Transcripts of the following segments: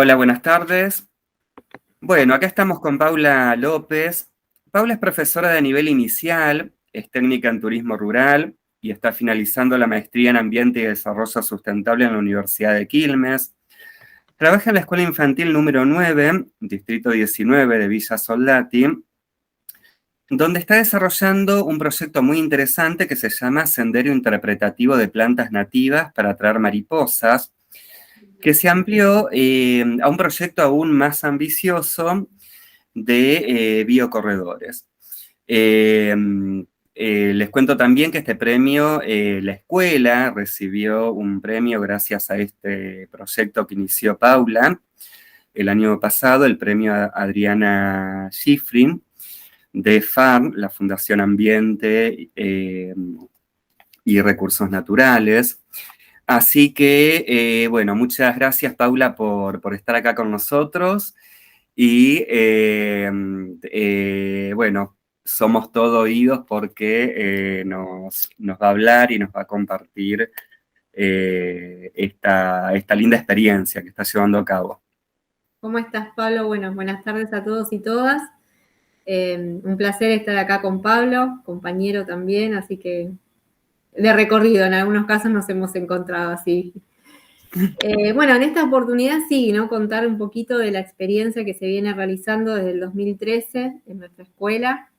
Hola, buenas tardes. Bueno, acá estamos con Paula López. Paula es profesora de nivel inicial, es técnica en turismo rural y está finalizando la maestría en Ambiente y Desarrollo Sustentable en la Universidad de Quilmes. Trabaja en la Escuela Infantil número 9, Distrito 19 de Villa Soldati, donde está desarrollando un proyecto muy interesante que se llama Sendero Interpretativo de Plantas Nativas para Atraer Mariposas, que se amplió a un proyecto aún más ambicioso de biocorredores. Les cuento también que este premio, la escuela recibió un premio gracias a este proyecto que inició Paula el año pasado, el premio Adriana Schifrin de FARN, la Fundación Ambiente y Recursos Naturales. Así que, bueno, muchas gracias, Paula, por estar acá con nosotros. Y, bueno, somos todo oídos porque nos va a hablar y nos va a compartir esta linda experiencia que está llevando a cabo. ¿Cómo estás, Pablo? Bueno, buenas tardes a todos y todas. Un placer estar acá con Pablo, compañero también, así que de recorrido, en algunos casos nos hemos encontrado así. Bueno, en esta oportunidad sí, ¿no? Contar un poquito de la experiencia que se viene realizando desde el 2013 en nuestra escuela,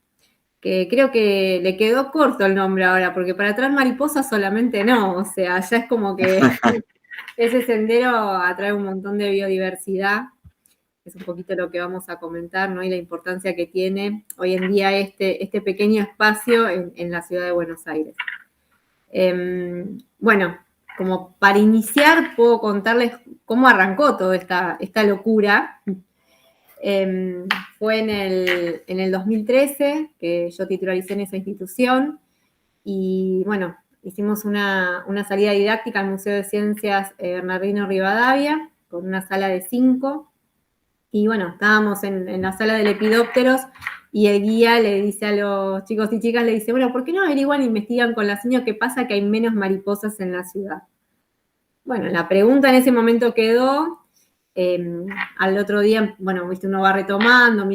que creo que le quedó corto el nombre ahora, porque para atraer mariposas solamente no, o sea, ya es como que ese sendero atrae un montón de biodiversidad. Es un poquito lo que vamos a comentar, ¿no? Y la importancia que tiene hoy en día este pequeño espacio en la ciudad de Buenos Aires. Bueno, como para iniciar, puedo contarles cómo arrancó toda esta locura. Fue en el 2013 que yo titulalicé en esa institución y, bueno, hicimos una salida didáctica al Museo de Ciencias Bernardino Rivadavia con una sala de 5. Y bueno, estábamos en la sala de lepidópteros y el guía le dice a los chicos y chicas, le dice, bueno, ¿por qué no averiguan e investigan con las niñas qué pasa que hay menos mariposas en la ciudad? Bueno, la pregunta en ese momento quedó, al otro día, bueno, viste, uno va retomando,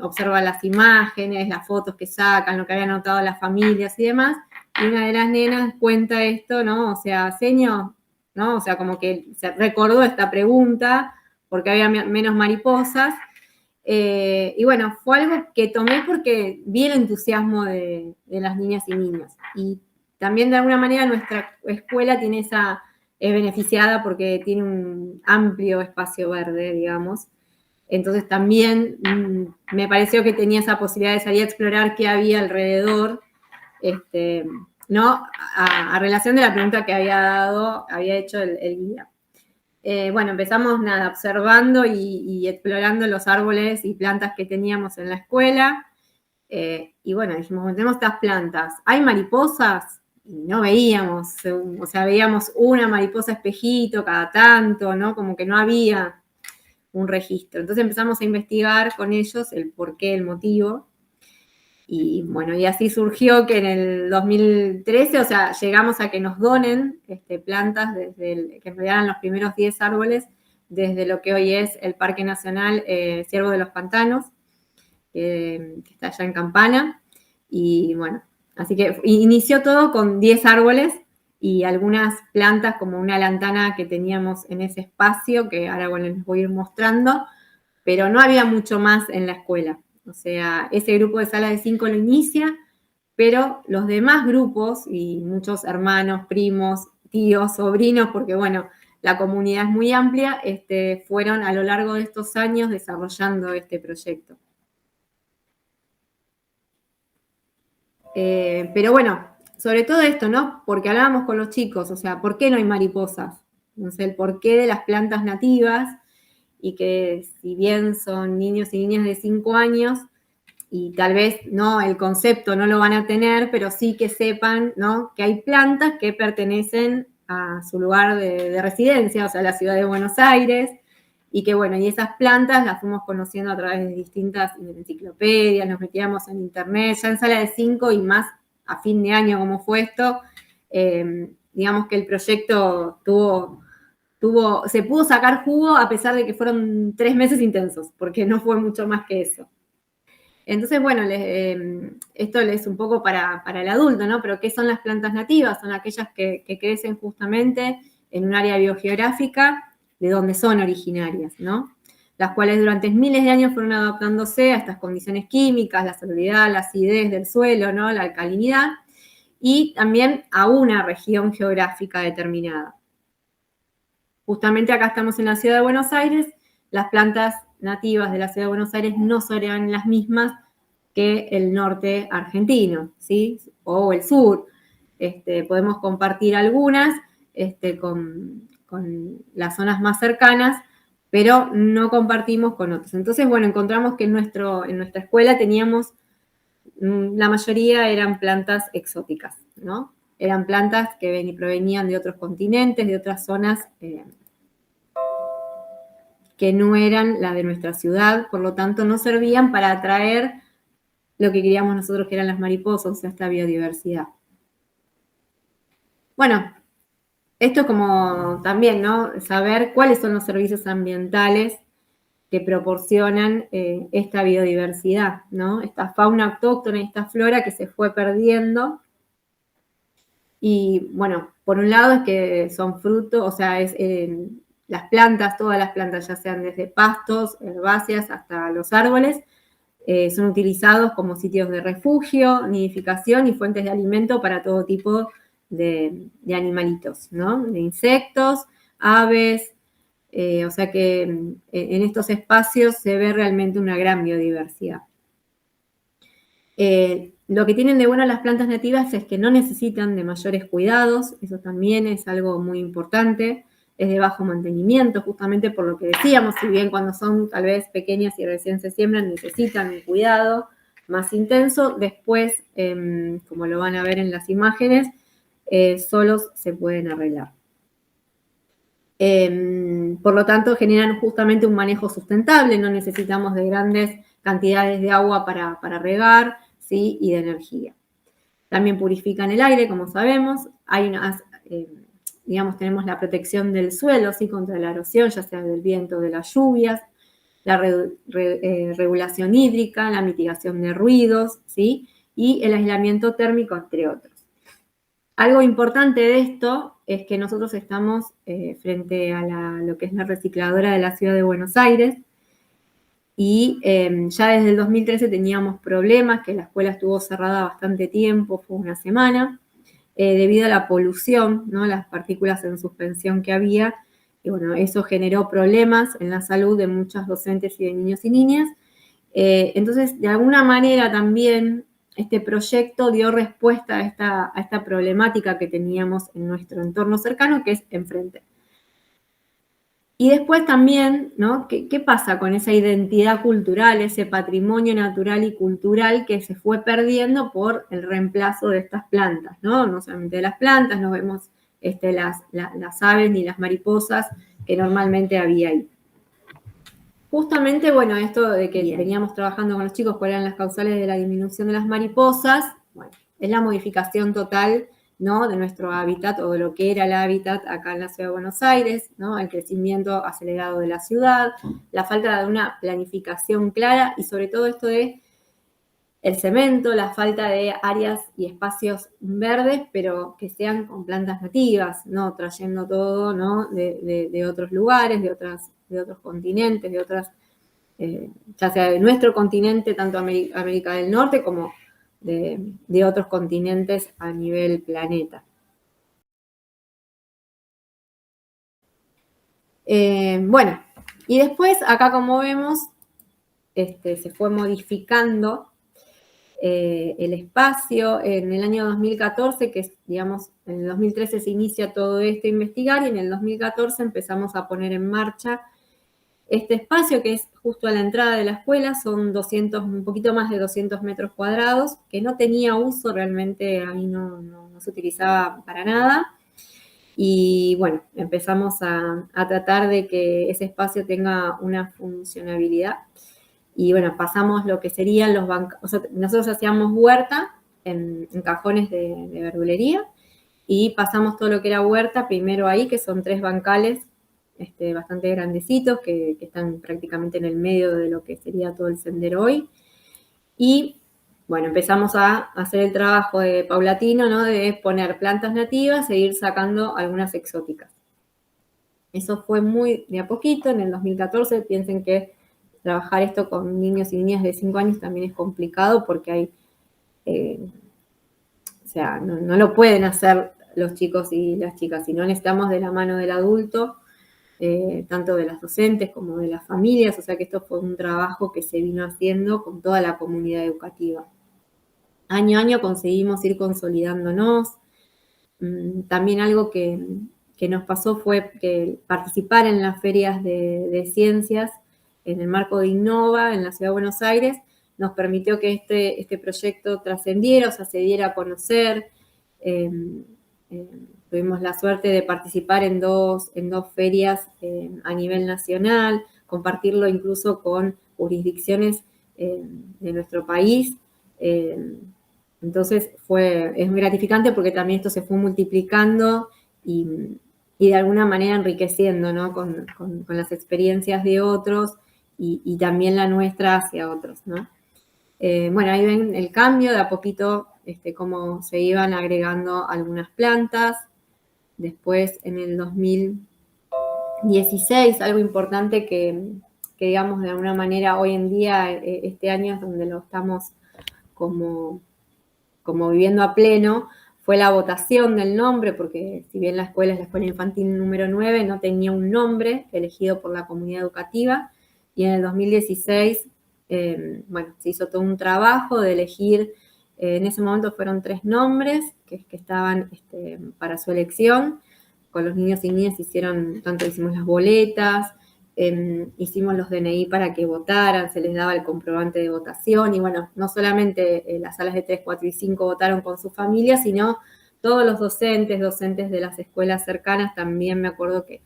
observa las imágenes, las fotos que sacan, lo que habían notado las familias y demás, y una de las nenas cuenta esto, ¿no? O sea, señor, ¿no? O sea, como que se recordó esta pregunta, porque había menos mariposas. Y bueno, fue algo que tomé porque vi el entusiasmo de las niñas y niños. Y también de alguna manera nuestra escuela tiene es beneficiada porque tiene un amplio espacio verde, digamos. Entonces también me pareció que tenía esa posibilidad de salir a explorar qué había alrededor, ¿no? A relación de la pregunta que había hecho el guía. Bueno, empezamos observando y explorando los árboles y plantas que teníamos en la escuela. Y bueno, dijimos, tenemos estas plantas. ¿Hay mariposas? Y no veíamos, o sea, veíamos una mariposa espejito cada tanto, ¿no? Como que no había un registro. Entonces empezamos a investigar con ellos el porqué, el motivo. Y bueno, y así surgió que en el 2013, o sea, llegamos a que nos donen plantas, que en realidad eran los primeros 10 árboles, desde lo que hoy es el Parque Nacional Ciervo de los Pantanos, que está allá en Campana. Y bueno, así que inició todo con 10 árboles y algunas plantas como una lantana que teníamos en ese espacio, que ahora bueno, les voy a ir mostrando, pero no había mucho más en la escuela. O sea, ese grupo de sala de 5 lo inicia, pero los demás grupos y muchos hermanos, primos, tíos, sobrinos, porque bueno, la comunidad es muy amplia, fueron a lo largo de estos años desarrollando este proyecto. Pero bueno, sobre todo esto, ¿no? Porque hablábamos con los chicos, o sea, ¿por qué no hay mariposas? No sé, el porqué de las plantas nativas, y que si bien son niños y niñas de 5 años, y tal vez no el concepto no lo van a tener, pero sí que sepan, ¿no? Que hay plantas que pertenecen a su lugar de residencia, o sea, la ciudad de Buenos Aires, y que bueno, y esas plantas las fuimos conociendo a través de distintas enciclopedias, nos metíamos en internet, ya en sala de 5 y más a fin de año como fue esto, digamos que el proyecto tuvo se pudo sacar jugo a pesar de que fueron 3 meses intensos, porque no fue mucho más que eso. Entonces, bueno, esto es un poco para el adulto, ¿no? Pero ¿qué son las plantas nativas? Son aquellas que crecen justamente en un área biogeográfica de donde son originarias, ¿no? Las cuales durante miles de años fueron adaptándose a estas condiciones químicas, la salubridad, la acidez del suelo, ¿no? La alcalinidad, y también a una región geográfica determinada. Justamente acá estamos en la ciudad de Buenos Aires, las plantas nativas de la ciudad de Buenos Aires no serán las mismas que el norte argentino, ¿sí? O el sur. Podemos compartir algunas con las zonas más cercanas, pero no compartimos con otros. Entonces, bueno, encontramos que en nuestra escuela teníamos, la mayoría eran plantas exóticas, ¿no? Eran plantas que provenían de otros continentes, de otras zonas que no eran la de nuestra ciudad, por lo tanto no servían para atraer lo que queríamos nosotros, que eran las mariposas, o sea, esta biodiversidad. Bueno, esto es como también, ¿no? Saber cuáles son los servicios ambientales que proporcionan esta biodiversidad, ¿no? Esta fauna autóctona y esta flora que se fue perdiendo. Y bueno, por un lado es que son frutos, o sea, las plantas, todas las plantas, ya sean desde pastos, herbáceas, hasta los árboles, son utilizados como sitios de refugio, nidificación y fuentes de alimento para todo tipo de animalitos, ¿no? De insectos, aves, o sea que en estos espacios se ve realmente una gran biodiversidad. Lo que tienen de bueno las plantas nativas es que no necesitan de mayores cuidados, eso también es algo muy importante, es de bajo mantenimiento, justamente por lo que decíamos, si bien cuando son tal vez pequeñas y recién se siembran necesitan un cuidado más intenso, después, como lo van a ver en las imágenes, solos se pueden arreglar. Por lo tanto, generan justamente un manejo sustentable, no necesitamos de grandes cantidades de agua para regar, ¿sí? Y de energía. También purifican el aire, como sabemos. Hay digamos, tenemos la protección del suelo, ¿sí? Contra la erosión, ya sea del viento o de las lluvias, la regulación hídrica, la mitigación de ruidos, ¿sí? Y el aislamiento térmico, entre otros. Algo importante de esto es que nosotros estamos frente a lo que es la recicladora de la ciudad de Buenos Aires, y ya desde el 2013 teníamos problemas, que la escuela estuvo cerrada bastante tiempo, fue una semana, debido a la polución, ¿no? Las partículas en suspensión que había, y bueno, eso generó problemas en la salud de muchos docentes y de niños y niñas. Entonces, de alguna manera también este proyecto dio respuesta a esta problemática que teníamos en nuestro entorno cercano, que es enfrente. Y después también, ¿no? ¿Qué pasa con esa identidad cultural, ese patrimonio natural y cultural que se fue perdiendo por el reemplazo de estas plantas, ¿no? No solamente de las plantas, no vemos las aves ni las mariposas que normalmente había ahí. Justamente, bueno, esto de que veníamos trabajando con los chicos, cuáles eran las causales de la disminución de las mariposas, bueno, es la modificación total, ¿no? De nuestro hábitat, o de lo que era el hábitat acá en la ciudad de Buenos Aires, ¿no? El crecimiento acelerado de la ciudad, la falta de una planificación clara, y sobre todo esto de el cemento, la falta de áreas y espacios verdes, pero que sean con plantas nativas, no trayendo todo, ¿no? de otros lugares, de otros continentes, de otras, ya sea de nuestro continente, tanto América del Norte, como de otros continentes a nivel planeta. Bueno, y después acá, como vemos, se fue modificando el espacio. En el año 2014, que es, digamos, en el 2013 se inicia todo esto a investigar, y en el 2014 empezamos a poner en marcha este espacio, que es justo a la entrada de la escuela, son un poquito más de 200 metros cuadrados, que no tenía uso realmente, ahí no se utilizaba para nada. Y bueno, empezamos a tratar de que ese espacio tenga una funcionabilidad. Y bueno, pasamos lo que serían los bancos, o sea, nosotros hacíamos huerta en cajones de verdulería, y pasamos todo lo que era huerta primero ahí, que son 3 bancales bastante grandecitos que están prácticamente en el medio de lo que sería todo el sendero hoy. Y bueno, empezamos a hacer el trabajo de paulatino, ¿no? De poner plantas nativas e ir sacando algunas exóticas. Eso fue muy de a poquito. En el 2014, piensen que trabajar esto con niños y niñas de 5 años también es complicado porque hay, o sea, no lo pueden hacer los chicos y las chicas, si no necesitamos de la mano del adulto, tanto de las docentes como de las familias, o sea que esto fue un trabajo que se vino haciendo con toda la comunidad educativa. Año a año conseguimos ir consolidándonos. También algo que nos pasó fue que participar en las ferias de ciencias en el marco de Innova en la Ciudad de Buenos Aires nos permitió que este proyecto trascendiera, o sea, se diera a conocer. Tuvimos la suerte de participar en dos ferias a nivel nacional, compartirlo incluso con jurisdicciones de nuestro país. Entonces es muy gratificante porque también esto se fue multiplicando y de alguna manera enriqueciendo, ¿no? con las experiencias de otros y también la nuestra hacia otros, ¿no? Bueno, ahí ven el cambio, de a poquito cómo se iban agregando algunas plantas. Después, en el 2016, algo importante que digamos, de alguna manera, hoy en día, este año es donde lo estamos como viviendo a pleno, fue la votación del nombre, porque si bien la escuela es la escuela infantil número 9, no tenía un nombre elegido por la comunidad educativa, y en el 2016, bueno, se hizo todo un trabajo de elegir, en ese momento fueron 3 nombres que estaban para su elección. Con los niños y niñas hicimos las boletas, hicimos los DNI para que votaran, se les daba el comprobante de votación y bueno, no solamente las salas de 3, 4 y 5 votaron con su familia, sino todos los docentes de las escuelas cercanas también me acuerdo que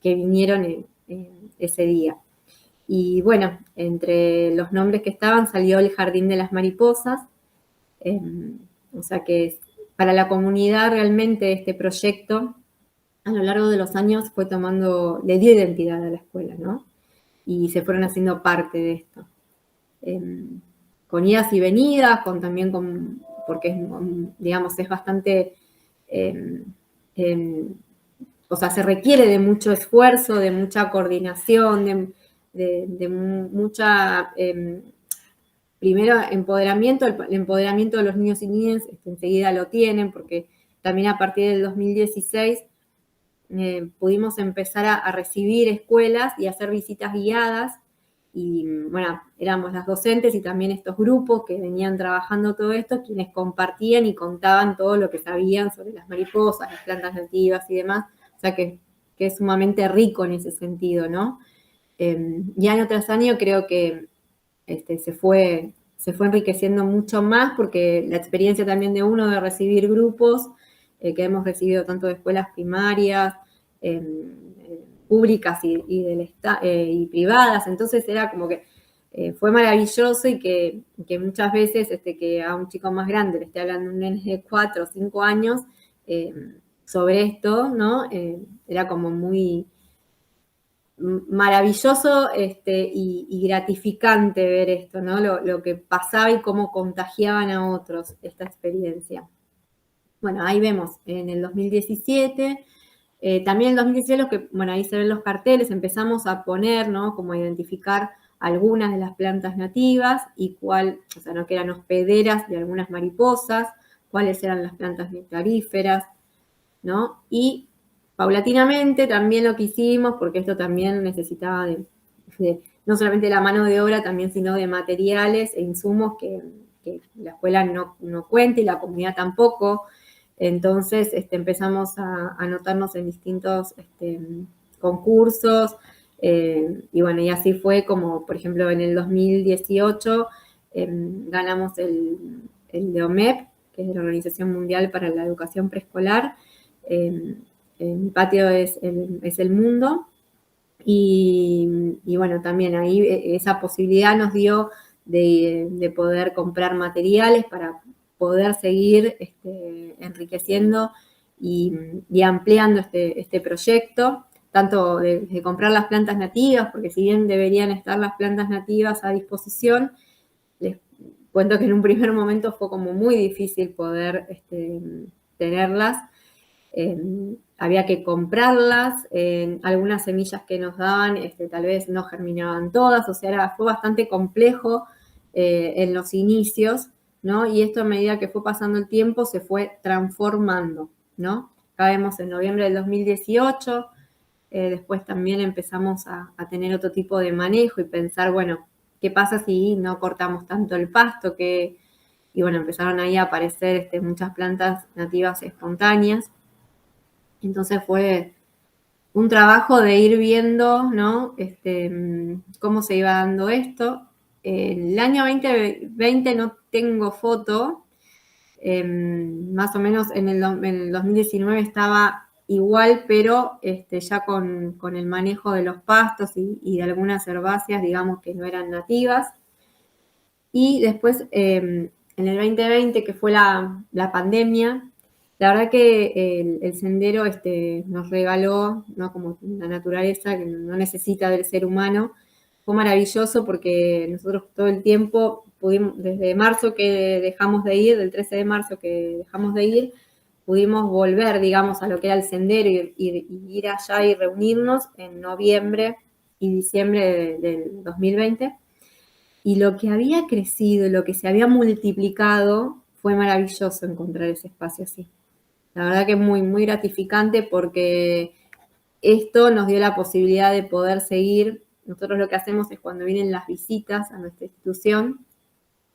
vinieron en ese día. Y bueno, entre los nombres que estaban salió el Jardín de las Mariposas, o sea que para la comunidad realmente este proyecto a lo largo de los años le dio identidad a la escuela, ¿no? Y se fueron haciendo parte de esto. Con idas y venidas, porque digamos, es bastante, o sea, se requiere de mucho esfuerzo, de mucha coordinación, de mucha, primero, empoderamiento. El empoderamiento de los niños y niñas enseguida lo tienen, porque también a partir del 2016 pudimos empezar a recibir escuelas y hacer visitas guiadas y bueno, éramos las docentes y también estos grupos que venían trabajando todo esto, quienes compartían y contaban todo lo que sabían sobre las mariposas, las plantas nativas y demás, o sea que es sumamente rico en ese sentido, ¿no? Y año tras año creo que se fue enriqueciendo mucho más porque la experiencia también de uno de recibir grupos, que hemos recibido tanto de escuelas primarias, públicas y privadas, entonces era como que fue maravilloso y que muchas veces que a un chico más grande le esté hablando un nene de 4 o 5 años sobre esto, ¿no? Era como muy maravilloso y gratificante ver esto, ¿no? Lo que pasaba y cómo contagiaban a otros esta experiencia. Bueno, ahí vemos en el 2017, también en el 2017, bueno, ahí se ven los carteles, empezamos a poner, ¿no? Como a identificar algunas de las plantas nativas y o sea, no que eran hospederas de algunas mariposas, cuáles eran las plantas nectaríferas, ¿no? Y paulatinamente también lo que hicimos, porque esto también necesitaba de no solamente la mano de obra, también sino de materiales e insumos que la escuela no cuenta y la comunidad tampoco. Entonces empezamos a anotarnos en distintos concursos y bueno, y así fue como, por ejemplo, en el 2018 ganamos el de OMEP, que es la Organización Mundial para la Educación Preescolar. Mi patio es el mundo. Y bueno, también ahí esa posibilidad nos dio de poder comprar materiales para poder seguir enriqueciendo y ampliando este proyecto. tanto de comprar las plantas nativas, porque si bien deberían estar las plantas nativas a disposición, les cuento que en un primer momento fue como muy difícil poder tenerlas. Había que comprarlas, algunas semillas que nos daban tal vez no germinaban todas, o sea, fue bastante complejo en los inicios, ¿no? Y esto a medida que fue pasando el tiempo se fue transformando, ¿no? Acá vemos en noviembre del 2018, después también empezamos a tener otro tipo de manejo y pensar, bueno, ¿qué pasa si no cortamos tanto el pasto? Y bueno, empezaron ahí a aparecer muchas plantas nativas espontáneas. Entonces fue un trabajo de ir viendo, ¿no? Cómo se iba dando esto. El año 2020 no tengo foto, más o menos en el 2019 estaba igual, pero ya con el manejo de los pastos y de algunas herbáceas, digamos, que no eran nativas. Y después, en el 2020, que fue la pandemia, la verdad que el sendero nos regaló, ¿no? Como la naturaleza que no necesita del ser humano. Fue maravilloso porque nosotros todo el tiempo pudimos, desde marzo que dejamos de ir, del 13 de marzo que dejamos de ir, pudimos volver, digamos, a lo que era el sendero y ir allá y reunirnos en noviembre y diciembre del 2020. Y lo que había crecido, lo que se había multiplicado, fue maravilloso encontrar ese espacio así. La verdad que es muy, muy gratificante porque esto nos dio la posibilidad de poder seguir. Nosotros lo que hacemos es cuando vienen las visitas a nuestra institución,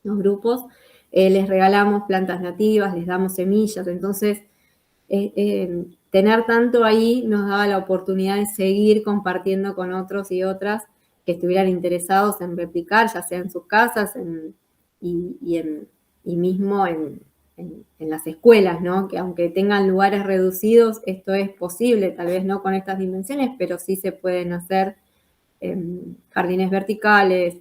los grupos, les regalamos plantas nativas, les damos semillas. Entonces, tener tanto ahí nos daba la oportunidad de seguir compartiendo con otros y otras que estuvieran interesados en replicar, ya sea en sus casas y mismo en las escuelas, ¿no? Que aunque tengan lugares reducidos, esto es posible, tal vez no con estas dimensiones, pero sí se pueden hacer jardines verticales,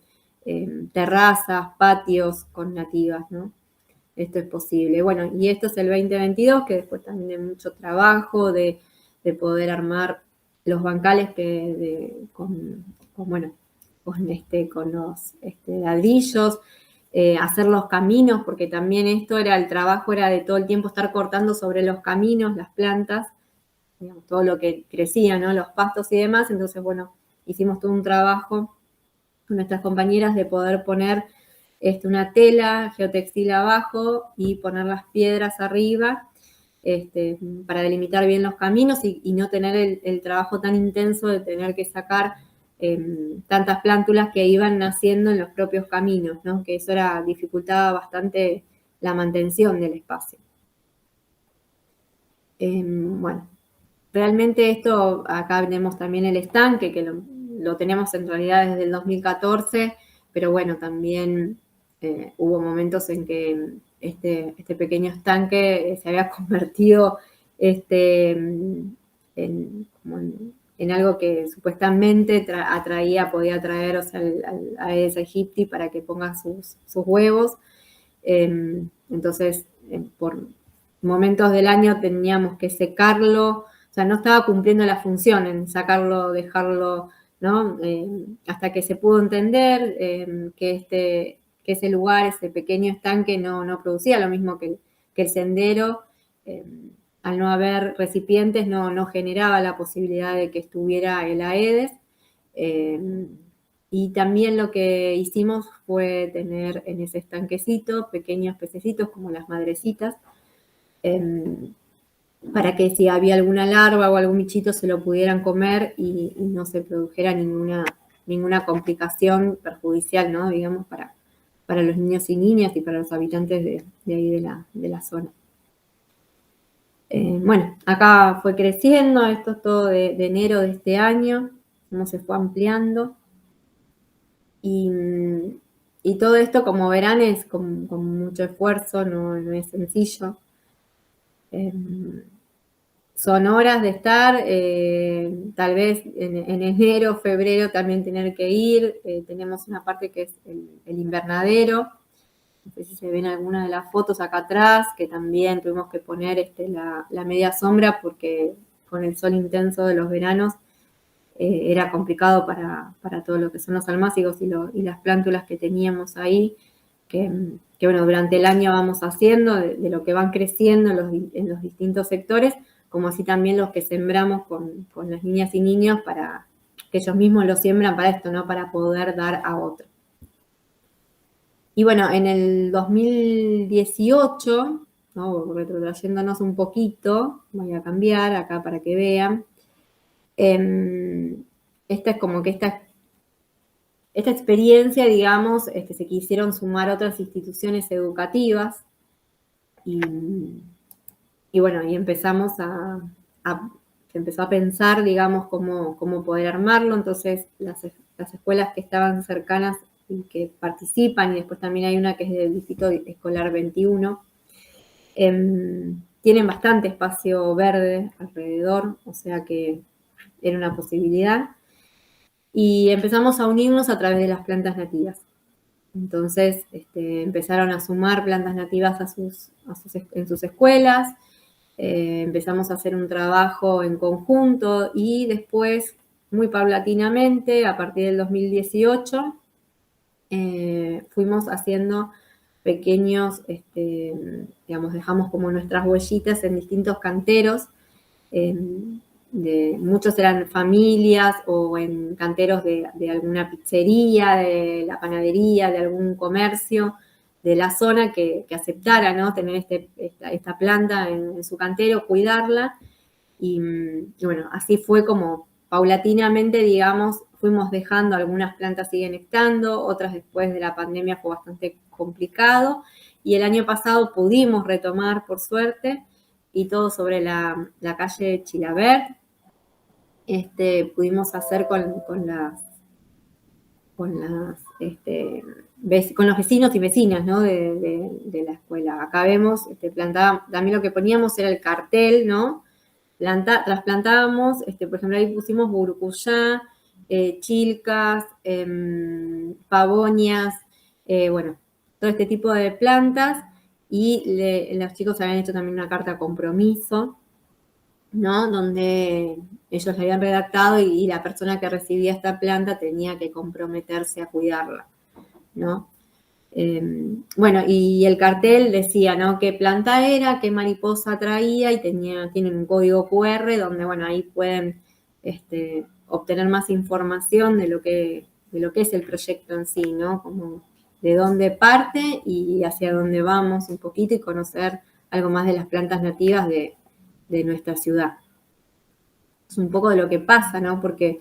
terrazas, patios con nativas, ¿no? Esto es posible. Bueno, y esto es el 2022, que después también de mucho trabajo, de poder armar los bancales con los ladrillos, hacer los caminos, porque también el trabajo era de todo el tiempo estar cortando sobre los caminos las plantas, digamos, todo lo que crecía, ¿no? Los pastos y demás. Entonces, bueno, hicimos todo un trabajo con nuestras compañeras de poder poner una tela geotextil abajo y poner las piedras arriba para delimitar bien los caminos y no tener el trabajo tan intenso de tener que sacar tantas plántulas que iban naciendo en los propios caminos, ¿no? Que eso dificultaba bastante la mantención del espacio. Bueno, realmente esto, acá tenemos también el estanque, que lo tenemos en realidad desde el 2014, pero bueno, también hubo momentos en que este pequeño estanque se había convertido en algo que supuestamente podía atraer, o sea, al Aedes aegypti para que ponga sus huevos. Entonces, por momentos del año teníamos que secarlo, o sea, no estaba cumpliendo la función en sacarlo, dejarlo, ¿no? Hasta que se pudo entender que ese lugar, ese pequeño estanque, no producía lo mismo que el sendero. Al no haber recipientes, no generaba la posibilidad de que estuviera el Aedes. Y también lo que hicimos fue tener en ese estanquecito pequeños pececitos como las madrecitas, para que si había alguna larva o algún bichito se lo pudieran comer y no se produjera ninguna complicación perjudicial, ¿no? Digamos, para los niños y niñas y para los habitantes de ahí de la zona. Bueno, acá fue creciendo, esto es todo de enero de este año, cómo se fue ampliando. Y todo esto, como verán, es con mucho esfuerzo, no es sencillo. Son horas de estar, tal vez en enero, febrero también tener que ir. Tenemos una parte que es el invernadero. No sé si se ven algunas de las fotos acá atrás, que también tuvimos que poner la media sombra porque con el sol intenso de los veranos era complicado para todo lo que son los almácigos y las plántulas que teníamos ahí, que bueno, durante el año vamos haciendo, de lo que van creciendo en los distintos sectores, como así también los que sembramos con las niñas y niños para que ellos mismos lo siembran para esto, ¿no? Para poder dar a otros. Y bueno, en el 2018, ¿no? Retrotrayéndonos un poquito, voy a cambiar acá para que vean. Esta es como que esta experiencia, digamos, se quisieron sumar otras instituciones educativas y bueno, y empezamos se empezó a pensar, digamos, cómo poder armarlo. Entonces, las escuelas que estaban cercanas y que participan, y después también hay una que es del Distrito Escolar 21, tienen bastante espacio verde alrededor, o sea que era una posibilidad. Y empezamos a unirnos a través de las plantas nativas. Entonces, empezaron a sumar plantas nativas en sus escuelas, empezamos a hacer un trabajo en conjunto y después, muy paulatinamente, a partir del 2018, fuimos haciendo pequeños, digamos, dejamos como nuestras huellitas en distintos canteros. Muchos eran familias o en canteros de alguna pizzería, de la panadería, de algún comercio de la zona que aceptara, ¿no? Tener esta planta en su cantero, cuidarla. Y bueno, así fue como paulatinamente, digamos, fuimos dejando, algunas plantas siguen estando, otras después de la pandemia fue bastante complicado. Y el año pasado pudimos retomar, por suerte, y todo sobre la calle Chilavert. Pudimos hacer con los vecinos y vecinas, ¿no? de la escuela. Acá vemos, también lo que poníamos era el cartel, ¿no? Trasplantábamos, por ejemplo, ahí pusimos burucuyá, chilcas, pavonias, bueno, todo este tipo de plantas, y los chicos habían hecho también una carta compromiso, ¿no? Donde ellos la habían redactado y la persona que recibía esta planta tenía que comprometerse a cuidarla, ¿no? Bueno, y el cartel decía, ¿no? Qué planta era, qué mariposa traía, y tienen un código QR donde, bueno, ahí pueden obtener más información de lo que es el proyecto en sí, ¿no? Como de dónde parte y hacia dónde vamos un poquito, y conocer algo más de las plantas nativas de nuestra ciudad. Es un poco de lo que pasa, ¿no? Porque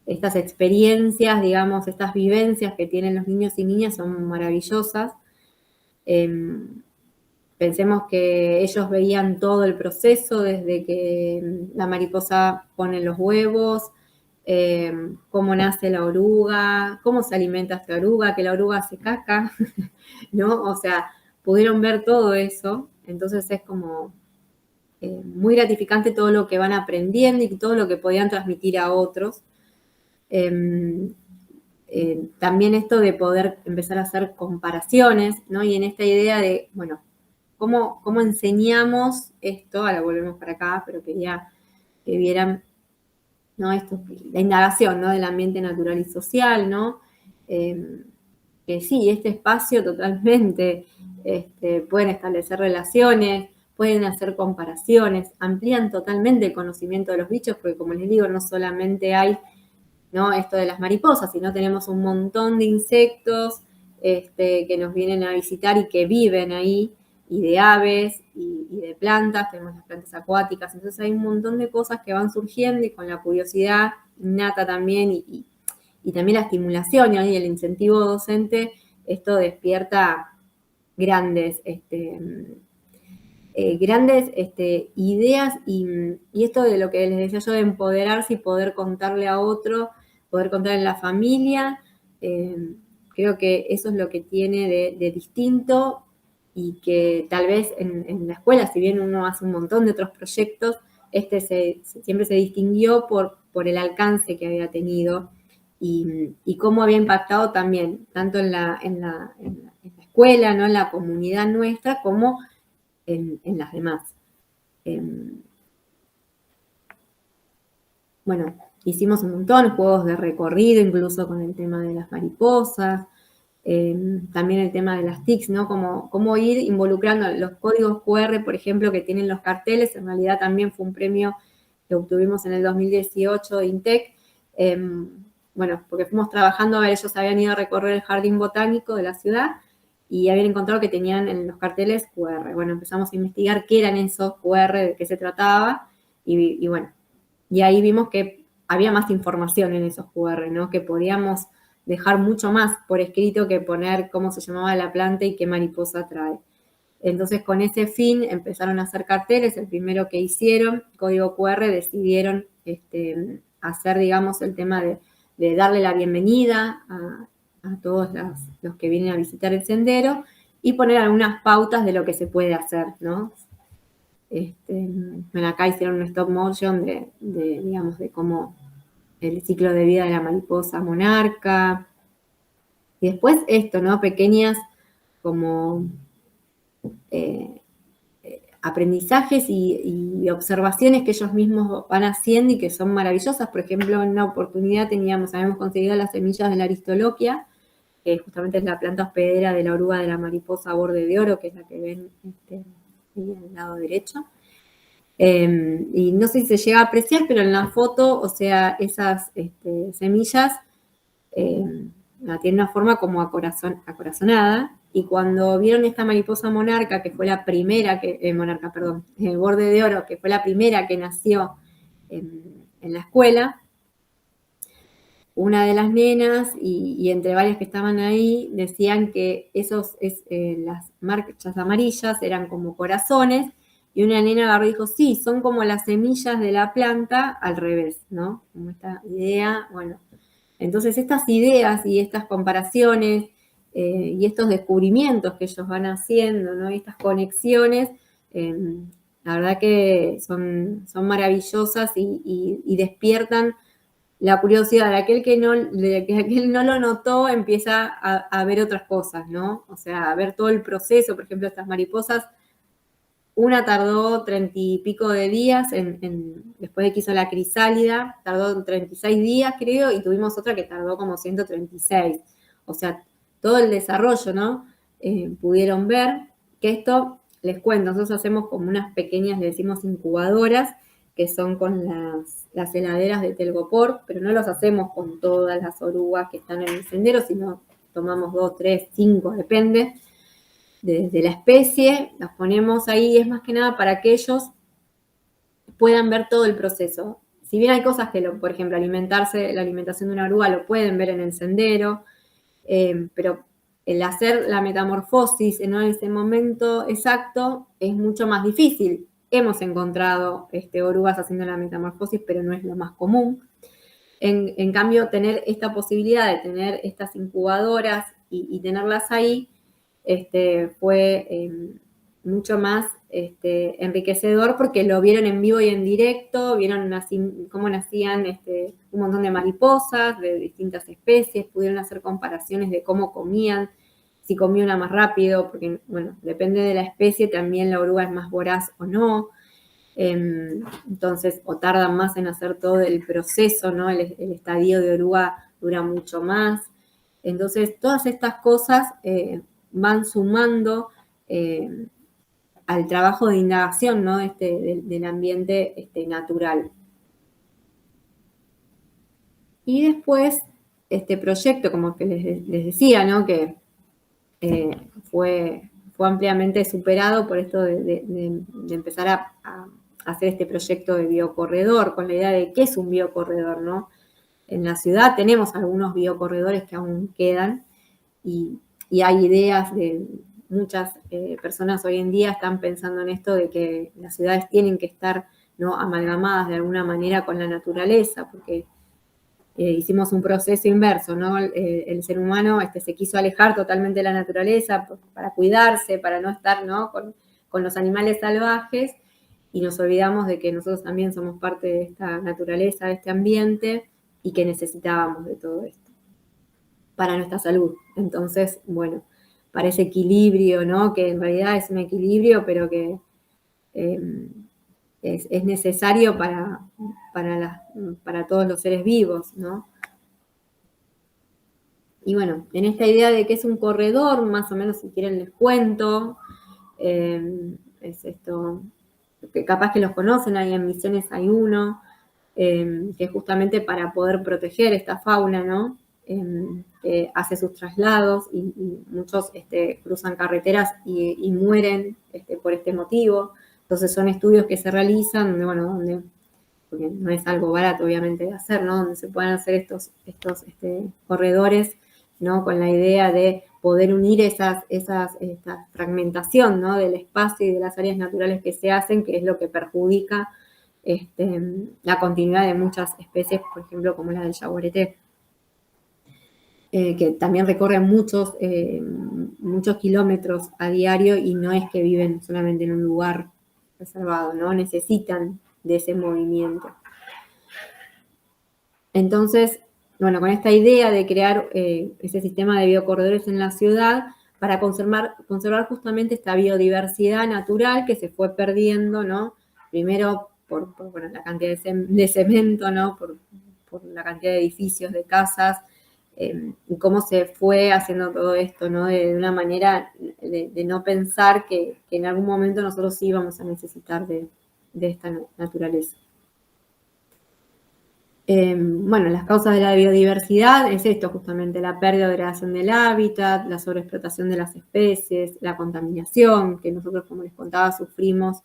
estas experiencias, digamos, estas vivencias que tienen los niños y niñas son maravillosas. Pensemos que ellos veían todo el proceso, desde que la mariposa pone los huevos, cómo nace la oruga, cómo se alimenta esta oruga, que la oruga hace caca, ¿no? O sea, pudieron ver todo eso. Entonces es como muy gratificante todo lo que van aprendiendo y todo lo que podían transmitir a otros. También esto de poder empezar a hacer comparaciones, ¿no? Y en esta idea de, bueno, ¿cómo enseñamos esto? Ahora volvemos para acá, pero quería que vieran, ¿no? La indagación, ¿no? Del ambiente natural y social, ¿no? Que sí, este espacio totalmente, pueden establecer relaciones, pueden hacer comparaciones, amplían totalmente el conocimiento de los bichos, porque como les digo, no solamente hay, ¿no? Esto de las mariposas, sino tenemos un montón de insectos que nos vienen a visitar y que viven ahí, y de aves y de plantas, tenemos las plantas acuáticas. Entonces hay un montón de cosas que van surgiendo, y con la curiosidad innata también y también la estimulación y el incentivo docente, esto despierta grandes ideas, y esto de lo que les decía yo, de empoderarse y poder contarle a otro, poder contar en la familia. Creo que eso es lo que tiene de distinto, y que tal vez en la escuela, si bien uno hace un montón de otros proyectos, siempre se distinguió por el alcance que había tenido y cómo había impactado también, tanto en la escuela, ¿no? En la comunidad nuestra, como en las demás. Bueno, hicimos un montón, juegos de recorrido, incluso con el tema de las mariposas, también el tema de las TICs, ¿no? Cómo ir involucrando los códigos QR, por ejemplo, que tienen los carteles, en realidad también fue un premio que obtuvimos en el 2018 de INTEC, bueno, porque fuimos trabajando, a ver, ellos habían ido a recorrer el jardín botánico de la ciudad y habían encontrado que tenían en los carteles QR. Bueno, empezamos a investigar qué eran esos QR, de qué se trataba, y bueno, y ahí vimos que había más información en esos QR, ¿no? Que podíamos dejar mucho más por escrito que poner cómo se llamaba la planta y qué mariposa trae. Entonces, con ese fin, empezaron a hacer carteles. El primero que hicieron, código QR, decidieron hacer, digamos, el tema de darle la bienvenida a todos los que vienen a visitar el sendero y poner algunas pautas de lo que se puede hacer, ¿no? Bueno, acá hicieron un stop motion digamos, de cómo el ciclo de vida de la mariposa monarca. Y después esto, ¿no? Pequeñas como aprendizajes y observaciones que ellos mismos van haciendo y que son maravillosas. Por ejemplo, en una oportunidad habíamos conseguido las semillas de la aristoloquia, que justamente es la planta hospedera de la oruga de la mariposa borde de oro, que es la que ven ahí al lado derecho. Y no sé si se llega a apreciar, pero en la foto, o sea, esas semillas tienen una forma como acorazonada, y cuando vieron esta mariposa monarca, que fue la primera, borde de oro, que fue la primera que nació en la escuela, una de las nenas, y entre varias que estaban ahí, decían que las marchas amarillas eran como corazones, y una nena agarró y dijo, sí, son como las semillas de la planta al revés, ¿no? Como esta idea, bueno. Entonces estas ideas y estas comparaciones y estos descubrimientos que ellos van haciendo, ¿no? Y estas conexiones, la verdad que son maravillosas y despiertan la curiosidad de aquel no lo notó, empieza a ver otras cosas, ¿no? O sea, a ver todo el proceso. Por ejemplo, estas mariposas, una tardó 30 y pico de días, después de que hizo la crisálida, tardó 36 días, creo, y tuvimos otra que tardó como 136. O sea, todo el desarrollo, ¿no? Pudieron ver que esto, les cuento, nosotros hacemos como unas pequeñas, le decimos incubadoras, que son con las heladeras de telgopor, pero no los hacemos con todas las orugas que están en el sendero, sino tomamos 2, 3, 5, depende de la especie, las ponemos ahí, es más que nada para que ellos puedan ver todo el proceso. Si bien hay cosas que, por ejemplo, la alimentación de una oruga lo pueden ver en el sendero, pero el hacer la metamorfosis en ese momento exacto es mucho más difícil. Hemos encontrado orugas haciendo la metamorfosis, pero no es lo más común. En cambio, tener esta posibilidad de tener estas incubadoras y tenerlas ahí fue mucho más enriquecedor, porque lo vieron en vivo y en directo, vieron cómo nacían un montón de mariposas de distintas especies, pudieron hacer comparaciones de cómo comían, si comía una más rápido, porque, bueno, depende de la especie, también la oruga es más voraz o no. Entonces, o tardan más en hacer todo el proceso, ¿no? El estadio de oruga dura mucho más. Entonces, todas estas cosas van sumando al trabajo de indagación, ¿no? Del ambiente natural. Y después, este proyecto, como que les decía, ¿no? Que fue ampliamente superado por esto de empezar a hacer este proyecto de biocorredor, con la idea de qué es un biocorredor, ¿no? En la ciudad tenemos algunos biocorredores que aún quedan, y hay ideas de muchas personas hoy en día están pensando en esto de que las ciudades tienen que estar, ¿no?, amalgamadas de alguna manera con la naturaleza, porque hicimos un proceso inverso, ¿no? El ser humano se quiso alejar totalmente de la naturaleza para cuidarse, para no estar, ¿no?, con los animales salvajes, y nos olvidamos de que nosotros también somos parte de esta naturaleza, de este ambiente, y que necesitábamos de todo esto para nuestra salud. Entonces, bueno, para ese equilibrio, ¿no?, que en realidad es un equilibrio, pero que es necesario para todos los seres vivos, ¿no? Y bueno, en esta idea de que es un corredor, más o menos si quieren les cuento, es esto, que capaz que los conocen, ahí en Misiones hay uno, que es justamente para poder proteger esta fauna, ¿no? Que hace sus traslados y muchos cruzan carreteras y mueren por este motivo. Entonces son estudios que se realizan, donde, bueno, porque no es algo barato obviamente de hacer, ¿no? Donde se puedan hacer estos corredores, ¿no? Con la idea de poder unir esta fragmentación, ¿no? Del espacio y de las áreas naturales que se hacen, que es lo que perjudica la continuidad de muchas especies, por ejemplo, como la del yaguareté, que también recorren muchos kilómetros a diario y no es que viven solamente en un lugar reservado, ¿no? Necesitan de ese movimiento. Entonces, bueno, con esta idea de crear ese sistema de biocorredores en la ciudad para conservar justamente esta biodiversidad natural que se fue perdiendo, ¿no? Primero por bueno, la cantidad de cemento, ¿no? Por la cantidad de edificios, de casas, y cómo se fue haciendo todo esto, ¿no? De una manera de no pensar que en algún momento nosotros sí vamos a necesitar de esta naturaleza. Bueno, las causas de la biodiversidad es esto justamente, la pérdida o degradación del hábitat, la sobreexplotación de las especies, la contaminación, que nosotros, como les contaba, sufrimos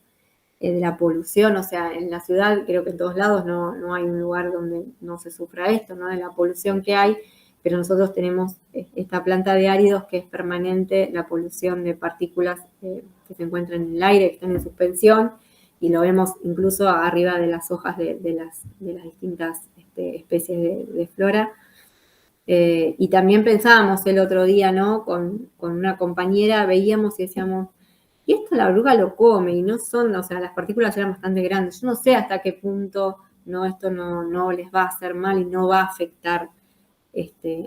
de la polución, o sea, en la ciudad creo que en todos lados no hay un lugar donde no se sufra esto, ¿no? De la polución que hay, pero nosotros tenemos esta planta de áridos que es permanente, la polución de partículas que se encuentran en el aire, que están en suspensión, y lo vemos incluso arriba de las hojas de las distintas especies de flora. Y también pensábamos el otro día, ¿no? Con una compañera, veíamos y decíamos, y esto la oruga lo come, y no son, o sea, las partículas eran bastante grandes. Yo no sé hasta qué punto esto no les va a hacer mal y no va a afectar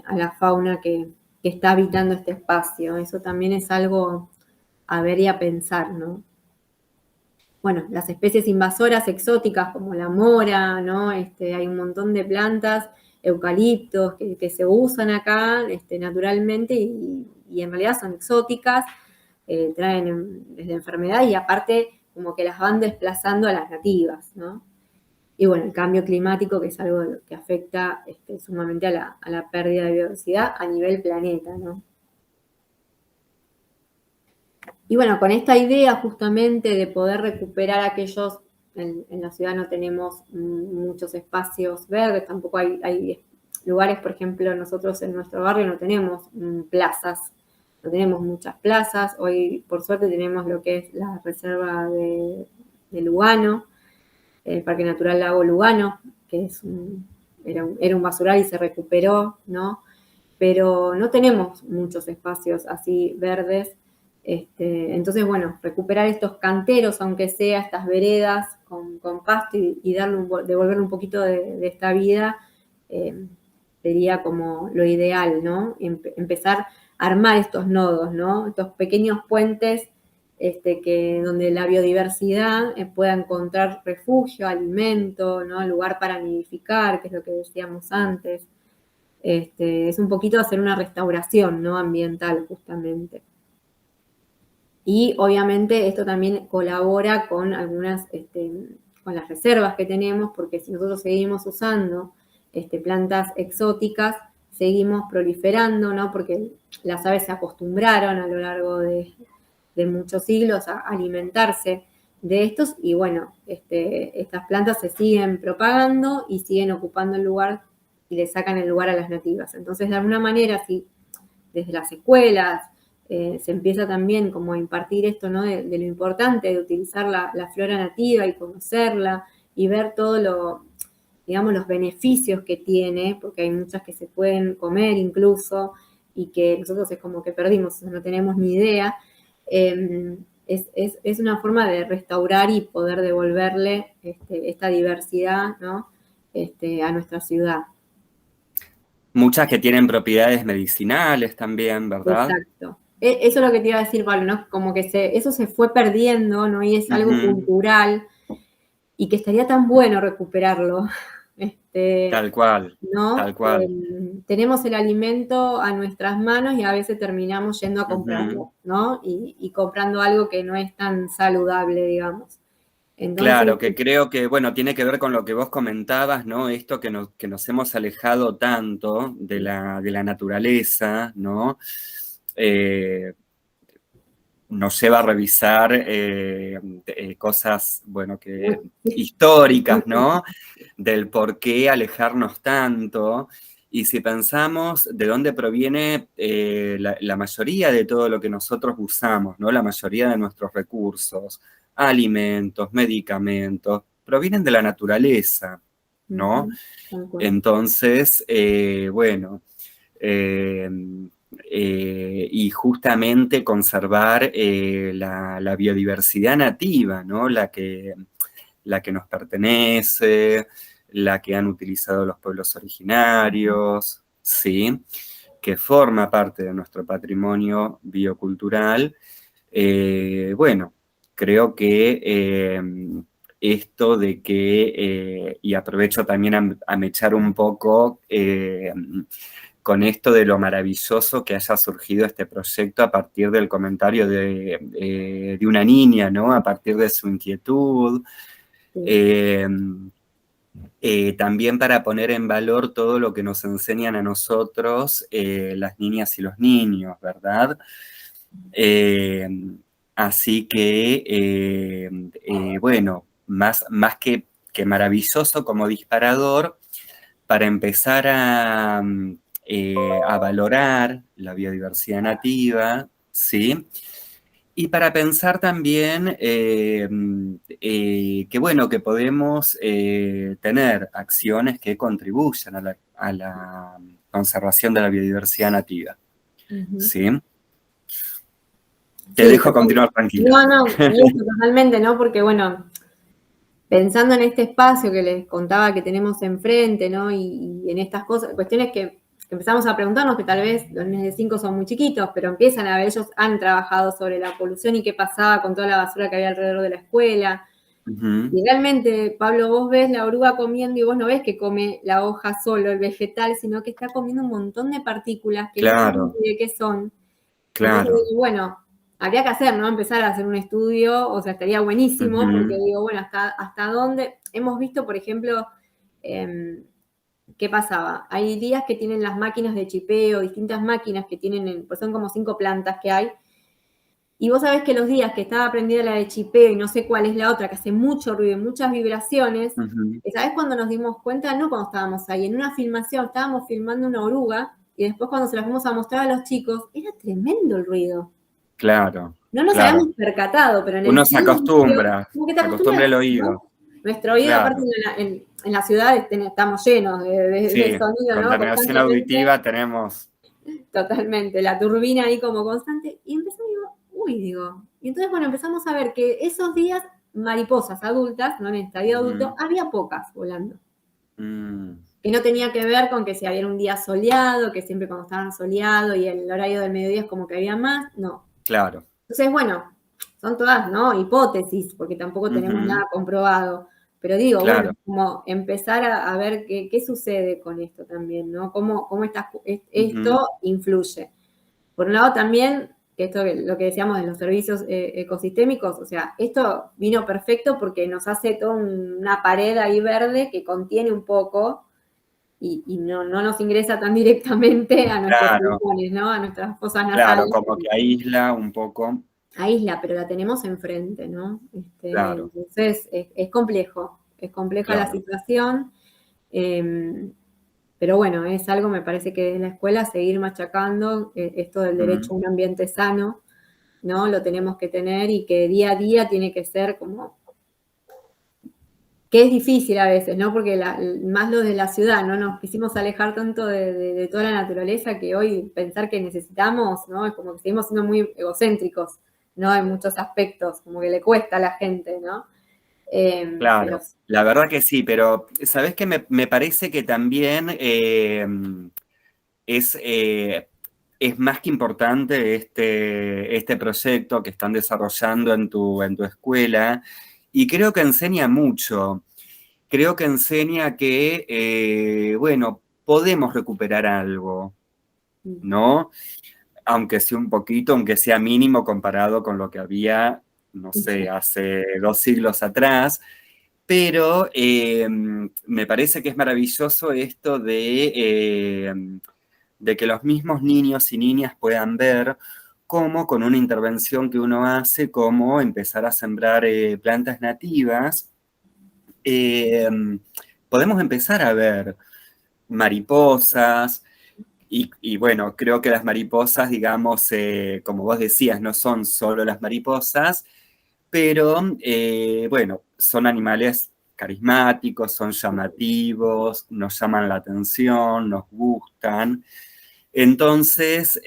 a la fauna que está habitando este espacio. Eso también es algo a ver y a pensar, ¿no? Bueno, las especies invasoras exóticas como la mora, ¿no? Hay un montón de plantas, eucaliptos, que se usan acá naturalmente y en realidad son exóticas, traen desde enfermedades y aparte como que las van desplazando a las nativas, ¿no? Y bueno, el cambio climático, que es algo que afecta sumamente a la pérdida de biodiversidad a nivel planeta, ¿no? Y bueno, con esta idea justamente de poder recuperar aquellos, en la ciudad no tenemos muchos espacios verdes, tampoco hay lugares, por ejemplo, nosotros en nuestro barrio no tenemos plazas, no tenemos muchas plazas, hoy por suerte tenemos lo que es la reserva de Lugano, el Parque Natural Lago Lugano, que era un basural y se recuperó, ¿no? Pero no tenemos muchos espacios así verdes. Entonces, bueno, recuperar estos canteros, aunque sea estas veredas con pasto y devolverle un poquito de esta vida, sería como lo ideal, ¿no? Empezar a armar estos nodos, ¿no? Estos pequeños puentes donde la biodiversidad pueda encontrar refugio, alimento, ¿no? Lugar para nidificar, que es lo que decíamos antes. Es un poquito hacer una restauración, ¿no? Ambiental, justamente. Y obviamente esto también colabora con algunas, con las reservas que tenemos, porque si nosotros seguimos usando plantas exóticas, seguimos proliferando, ¿no? Porque las aves se acostumbraron a lo largo de muchos siglos a alimentarse de estos y bueno, estas plantas se siguen propagando y siguen ocupando el lugar y le sacan el lugar a las nativas. Entonces, de alguna manera, si desde las escuelas se empieza también como a impartir esto, ¿no? De lo importante de utilizar la flora nativa y conocerla y ver todo digamos, los beneficios que tiene, porque hay muchas que se pueden comer incluso y que nosotros es como que perdimos, no tenemos ni idea. Es una forma de restaurar y poder devolverle esta diversidad, ¿no? A nuestra ciudad. Muchas que tienen propiedades medicinales también, ¿verdad? Exacto. Eso es lo que te iba a decir, Pablo, ¿no? Como que eso se fue perdiendo, ¿no? Y es algo cultural. y que estaría tan bueno recuperarlo. Tal cual, ¿No? tal cual. Tenemos el alimento a nuestras manos y a veces terminamos yendo a comprarlo, Ujú. ¿no? Y comprando algo que no es tan saludable, digamos. Entonces, Claro, que creo que, bueno, tiene que ver con lo que vos comentabas, ¿no? Esto que nos hemos alejado tanto de la naturaleza, ¿no? Eh, nos lleva a revisar cosas, bueno, que históricas, ¿no? Del por qué alejarnos tanto. Y si pensamos de dónde proviene la mayoría de todo lo que nosotros usamos, ¿no? La mayoría de nuestros recursos, alimentos, medicamentos, provienen de la naturaleza, ¿no? tal cual. Entonces, bueno, eh, y justamente conservar la biodiversidad nativa, ¿no? La que nos pertenece, la que han utilizado los pueblos originarios, ¿sí? Que forma parte de nuestro patrimonio biocultural. Bueno, creo que esto de que, y aprovecho también a mechar un poco con esto de lo maravilloso que haya surgido este proyecto a partir del comentario de una niña, ¿no? A partir de su inquietud. Sí. Eh, También para poner en valor todo lo que nos enseñan a nosotros las niñas y los niños, ¿verdad? Eh, Así que, bueno, más que maravilloso como disparador, para empezar a valorar la biodiversidad nativa, ¿sí? Y para pensar también que, bueno, que podemos tener acciones que contribuyan a la conservación de la biodiversidad nativa, Ujú. ¿sí? Te Sí, dejo continuar tranquila. no, no, y eso totalmente, ¿no? Porque, bueno, pensando en este espacio que les contaba que tenemos enfrente, ¿no? Y en estas cosas, cuestiones que empezamos a preguntarnos, que tal vez los nenes de 5 son muy chiquitos, pero empiezan a ver, ellos han trabajado sobre la polución y qué pasaba con toda la basura que había alrededor de la escuela. Ujú. Y realmente, Pablo, vos ves la oruga comiendo y vos no ves que come la hoja solo, el vegetal, sino que está comiendo un montón de partículas que no sabemos Claro, ni de qué son. Entonces claro. digo, bueno, habría que hacer, ¿no? Empezar a hacer un estudio, o sea, estaría buenísimo, porque Ujú, digo, bueno, hasta dónde. Hemos visto, por ejemplo, eh, ¿qué pasaba? Hay días que tienen las máquinas de chipeo, distintas máquinas que tienen, pues son como 5 plantas que hay, y vos sabés que los días que estaba prendida la de chipeo y no sé cuál es la otra, que hace mucho ruido y muchas vibraciones, ujú. ¿sabés cuando nos dimos cuenta? No cuando estábamos ahí, en una filmación, estábamos filmando una oruga, y después cuando se las fuimos a mostrar a los chicos, era tremendo el ruido. Claro, No nos habíamos claro. percatado, pero en el Uno se silencio, acostumbra, como que te se acostumbra acostumbras, el ¿no? oído, Nuestro oído, aparte claro. en la ciudad estamos llenos de Sí, sonido, ¿no? contaminación Constantemente, auditiva tenemos. totalmente, la turbina ahí como constante. Y empezamos, digo, uy, digo. Y entonces, bueno, empezamos a ver que esos días, mariposas adultas, ¿no? En el estadio adulto, Ujú. había pocas volando. Mm, Que no tenía que ver con que si había un día soleado, que siempre cuando estaban soleado y el horario del mediodía es como que había más, no. claro. Entonces, bueno, son todas, ¿no? Hipótesis, porque tampoco tenemos Ujú, nada comprobado. Pero digo, bueno, claro. como empezar a ver qué sucede con esto también, ¿no? Cómo Ujú, esto influye. Por un lado también, que esto lo que decíamos de los servicios ecosistémicos, o sea, esto vino perfecto porque nos hace toda una pared ahí verde que contiene un poco y no nos ingresa tan directamente a nuestros claro, pulmones, ¿no? A nuestras fosas claro, nasales. como que aísla un poco. Aísla, pero la tenemos enfrente, ¿no? Claro, Entonces es compleja la claro. situación, eh, pero bueno, es algo, me parece que desde la escuela seguir machacando esto del derecho Ujú, a un ambiente sano, ¿no? Lo tenemos que tener y que día a día tiene que ser como, que es difícil a veces, ¿no? Porque más lo de la ciudad, ¿no? Nos quisimos alejar tanto de toda la naturaleza que hoy pensar que necesitamos, ¿no? Es como que seguimos siendo muy egocéntricos, ¿no? En muchos aspectos, como que le cuesta a la gente, ¿no? Pero claro, la verdad que sí, pero ¿sabés qué? Me parece que también es, eh, es más que importante este proyecto que están desarrollando en tu escuela Y creo que enseña mucho. Creo que enseña que, bueno, podemos recuperar algo, ¿no? Aunque sea un poquito, aunque sea mínimo comparado con lo que había, no sé, hace 2 siglos atrás. Pero me parece que es maravilloso esto de que los mismos niños y niñas puedan ver cómo con una intervención que uno hace, cómo empezar a sembrar plantas nativas, eh, podemos empezar a ver mariposas, y bueno, creo que las mariposas, digamos, como vos decías, no son solo las mariposas, pero bueno, son animales carismáticos, son llamativos, nos llaman la atención, nos gustan. Entonces,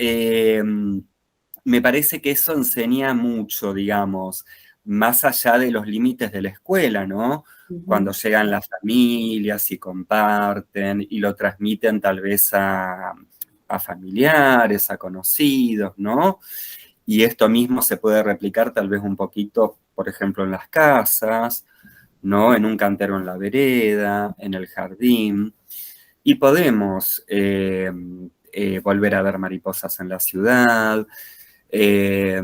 me parece que eso enseña mucho, digamos, más allá de los límites de la escuela, ¿no? Cuando llegan las familias y comparten y lo transmiten tal vez a familiares, a conocidos, ¿no? Y esto mismo se puede replicar tal vez un poquito, por ejemplo, en las casas, ¿no? En un cantero en la vereda, en el jardín. Y podemos volver a ver mariposas en la ciudad, eh,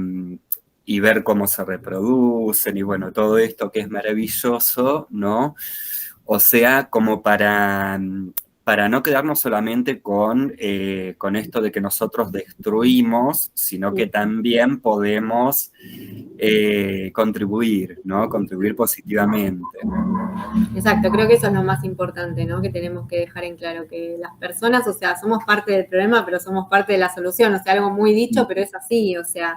y ver cómo se reproducen, y bueno, todo esto que es maravilloso, ¿no? O sea, como para no quedarnos solamente con esto de que nosotros destruimos, sino que también podemos contribuir, ¿no? Contribuir positivamente. Exacto, creo que eso es lo más importante, ¿no? Que tenemos que dejar en claro, que las personas, o sea, somos parte del problema, pero somos parte de la solución, o sea, algo muy dicho, pero es así, o sea,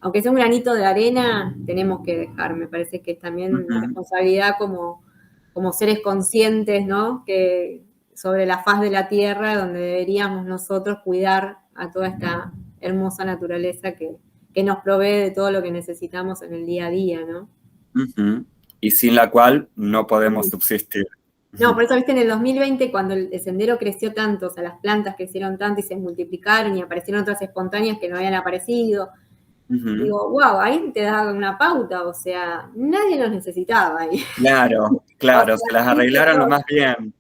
aunque sea un granito de arena, tenemos que dejar, me parece que es también una responsabilidad como seres conscientes, ¿no? Que sobre la faz de la tierra, donde deberíamos nosotros cuidar a toda esta hermosa naturaleza que nos provee de todo lo que necesitamos en el día a día, ¿no? Y sin la cual no podemos subsistir. No, por eso, viste, en el 2020, cuando el sendero creció tanto, o sea, las plantas crecieron tanto y se multiplicaron y aparecieron otras espontáneas que no habían aparecido, digo, wow, ahí te da una pauta, o sea, nadie los necesitaba ahí. Claro, O claro, se sea, las arreglaron lo más bien.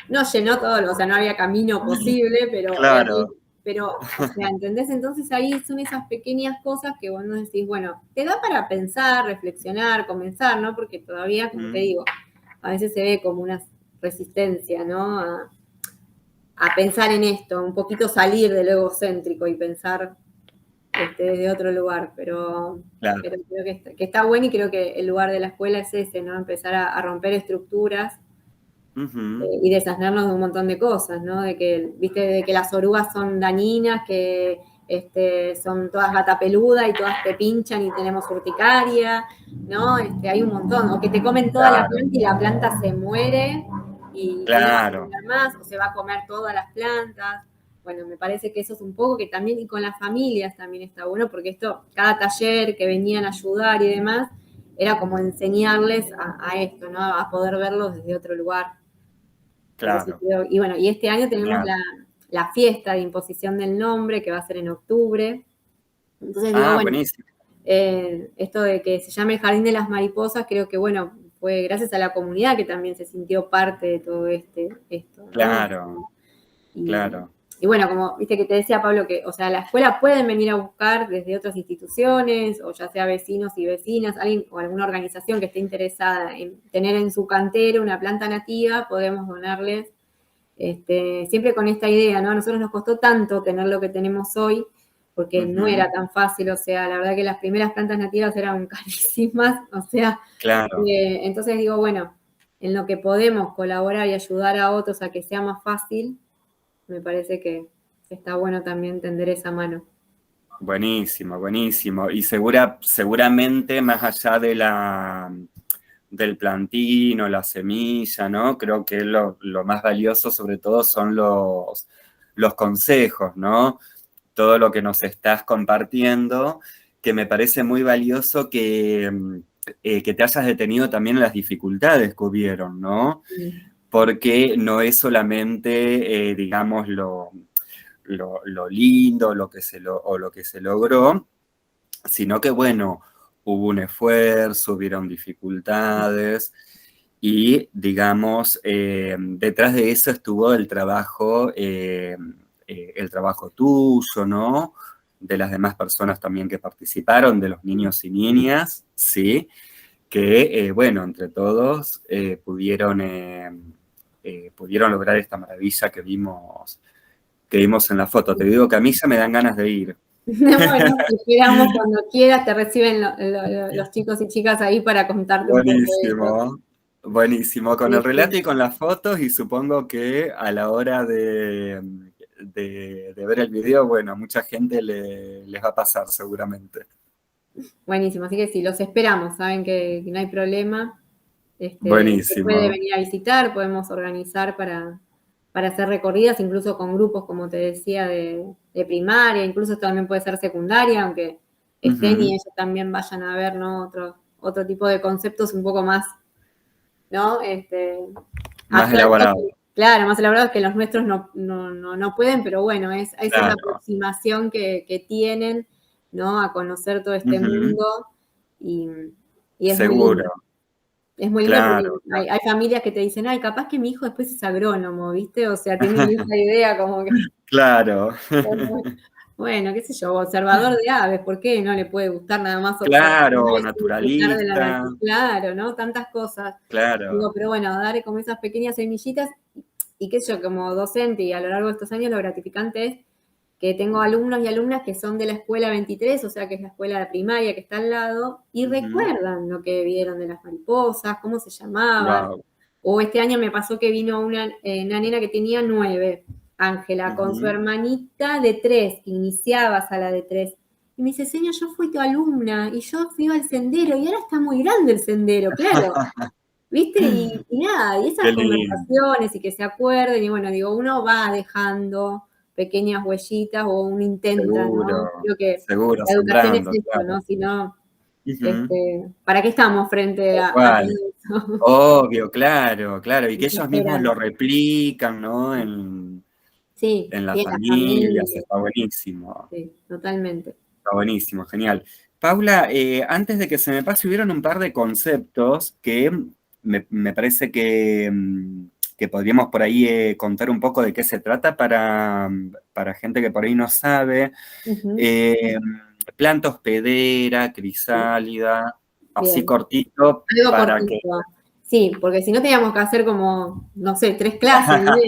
no llenó todo, o sea, no había camino posible, Claro. pero, o sea, ¿entendés? Entonces ahí son esas pequeñas cosas que vos no decís, bueno, te da para pensar, reflexionar, comenzar, ¿no? Porque todavía, como te digo, a veces se ve como una resistencia, ¿no? A pensar en esto, un poquito salir del egocéntrico y pensar desde otro lugar, pero creo que está bueno, y creo que el lugar de la escuela es ese, ¿no? Empezar a romper estructuras y desasnarnos de un montón de cosas, ¿no? De que, viste, de que las orugas son dañinas, que son todas gatapeludas y todas te pinchan y tenemos urticaria, ¿no? Hay un montón, o que te comen toda la planta y la planta se muere y no vas a comer más, o se va a comer todas las plantas. Bueno, me parece que eso es un poco que también, y con las familias también está bueno, porque esto, cada taller que venían a ayudar y demás, era como enseñarles a esto, ¿no? A poder verlo desde otro lugar. Claro. Y bueno, y este año tenemos la fiesta de imposición del nombre, que va a ser en octubre. Entonces digo, bueno, Buenísimo. esto de que se llame el Jardín de las Mariposas, creo que, bueno, fue gracias a la comunidad que también se sintió parte de todo esto, ¿no? Claro, claro. Y bueno, como viste que te decía Pablo, que, o sea, la escuela pueden venir a buscar desde otras instituciones, o ya sea vecinos y vecinas, alguien o alguna organización que esté interesada en tener en su cantero una planta nativa, podemos donarles, siempre con esta idea, ¿no? A nosotros nos costó tanto tener lo que tenemos hoy, porque no era tan fácil, o sea, la verdad que las primeras plantas nativas eran carísimas, o sea, entonces digo, bueno, en lo que podemos colaborar y ayudar a otros a que sea más fácil, me parece que está bueno también tender esa mano. Buenísimo, buenísimo. Y seguramente más allá del plantín o la semilla, ¿no? Creo que lo más valioso sobre todo son los consejos, ¿no? Todo lo que nos estás compartiendo, que me parece muy valioso que te hayas detenido también en las dificultades que hubieron, ¿no? Porque no es solamente, digamos, lo lindo, o lo que se logró, sino que, bueno, hubo un esfuerzo, hubieron dificultades y, digamos, detrás de eso estuvo el trabajo tuyo, ¿no? De las demás personas también que participaron, de los niños y niñas, ¿sí? Que, bueno, entre todos pudieron lograr esta maravilla que vimos en la foto. Te digo que a mí ya me dan ganas de ir. Bueno, te esperamos cuando quieras, te reciben los chicos y chicas ahí para contarte un poco de eso. Buenísimo, buenísimo. Con el Sí, relato sí. y con las fotos, y supongo que a la hora de ver el video, bueno, a mucha gente les va a pasar seguramente. Buenísimo, así que sí, los esperamos, saben que no hay problema. Se puede Buenísimo. venir a visitar, podemos organizar para hacer recorridas, incluso con grupos, como te decía, de primaria, incluso esto también puede ser secundaria, aunque estén y Ujú. ellos también vayan a ver, ¿no? Otro tipo de conceptos un poco más, ¿no? Más Abstractos, elaborado. claro, más elaborados que los nuestros no pueden, pero bueno, esa es la Claro. aproximación que tienen, ¿no? A conocer todo este Ujú. mundo y, y es muy lindo. Seguro. Es muy lindo porque Claro, claro. hay familias que te dicen, ay, capaz que mi hijo después es agrónomo, ¿viste? O sea, tienen esa idea como que, Claro. bueno, qué sé yo, observador de aves, ¿por qué no le puede gustar nada más observar Claro, aves y disfrutar de la naturalista. naturaleza? Claro, ¿no? Tantas cosas. Digo, Claro. pero bueno, dar como esas pequeñas semillitas y qué sé yo, como docente y a lo largo de estos años lo gratificante es que tengo alumnos y alumnas que son de la escuela 23, o sea que es la escuela primaria que está al lado, y Ujú. recuerdan lo que vieron de las mariposas, cómo se llamaban. Wow. O este año me pasó que vino una nena que tenía 9, Ángela, con su Ujú. hermanita de 3, que iniciaba sala de 3. Y me dice, señor, yo fui tu alumna y yo fui al sendero y ahora está muy grande el sendero, claro. ¿Viste? Y nada, y esas Qué lindo. conversaciones y que se acuerden, y bueno, digo, uno va dejando pequeñas huellitas o uno intenta, ¿no? Seguro, Creo que seguro, la educación es sembrando, esto, claro. ¿no? Si no, Ujú. ¿para qué estamos frente Tal a todo cual. eso? Obvio, claro, claro. Y que ellos mismos Desesperante. lo replican, ¿no? Sí, En las sí, en la familias, familia, está buenísimo. sí, totalmente. Está buenísimo, genial. Paula, antes de que se me pase, hubieron un par de conceptos que me parece que podríamos por ahí contar un poco de qué se trata para gente que por ahí no sabe. Ujú, Eh, Planta hospedera, sí, crisálida, así bien. cortito Algo para que, cortito. Sí, porque si no teníamos que hacer como, no sé, 3 clases, no sé,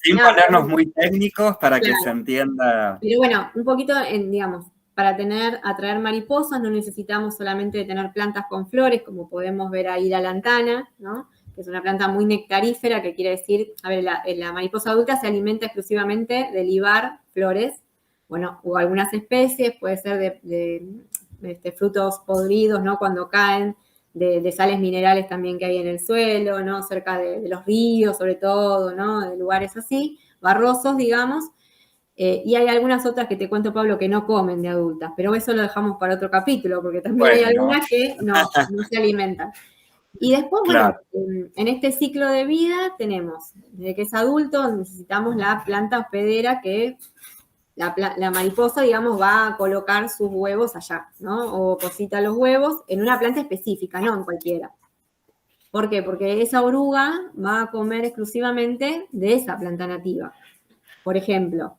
sin nada, pero ponernos muy técnicos, para que se claro. entienda. Pero bueno, un poquito, digamos, para atraer mariposas no necesitamos solamente de tener plantas con flores, como podemos ver ahí la lantana, ¿no? Que es una planta muy nectarífera, que quiere decir, a ver, la mariposa adulta se alimenta exclusivamente de libar flores, bueno, o algunas especies, puede ser de frutos podridos, ¿no? Cuando caen, de sales minerales también que hay en el suelo, ¿no? Cerca de los ríos, sobre todo, ¿no? De lugares así, barrosos, digamos. Y hay algunas otras que te cuento, Pablo, que no comen de adultas, pero eso lo dejamos para otro capítulo, porque también hay Bueno, algunas que no se alimentan. Y después, bueno, claro. en este ciclo de vida tenemos, desde que es adulto, necesitamos la planta hospedera que la mariposa, digamos, va a colocar sus huevos allá, ¿no? O deposita los huevos en una planta específica, no en cualquiera. ¿Por qué? Porque esa oruga va a comer exclusivamente de esa planta nativa. Por ejemplo,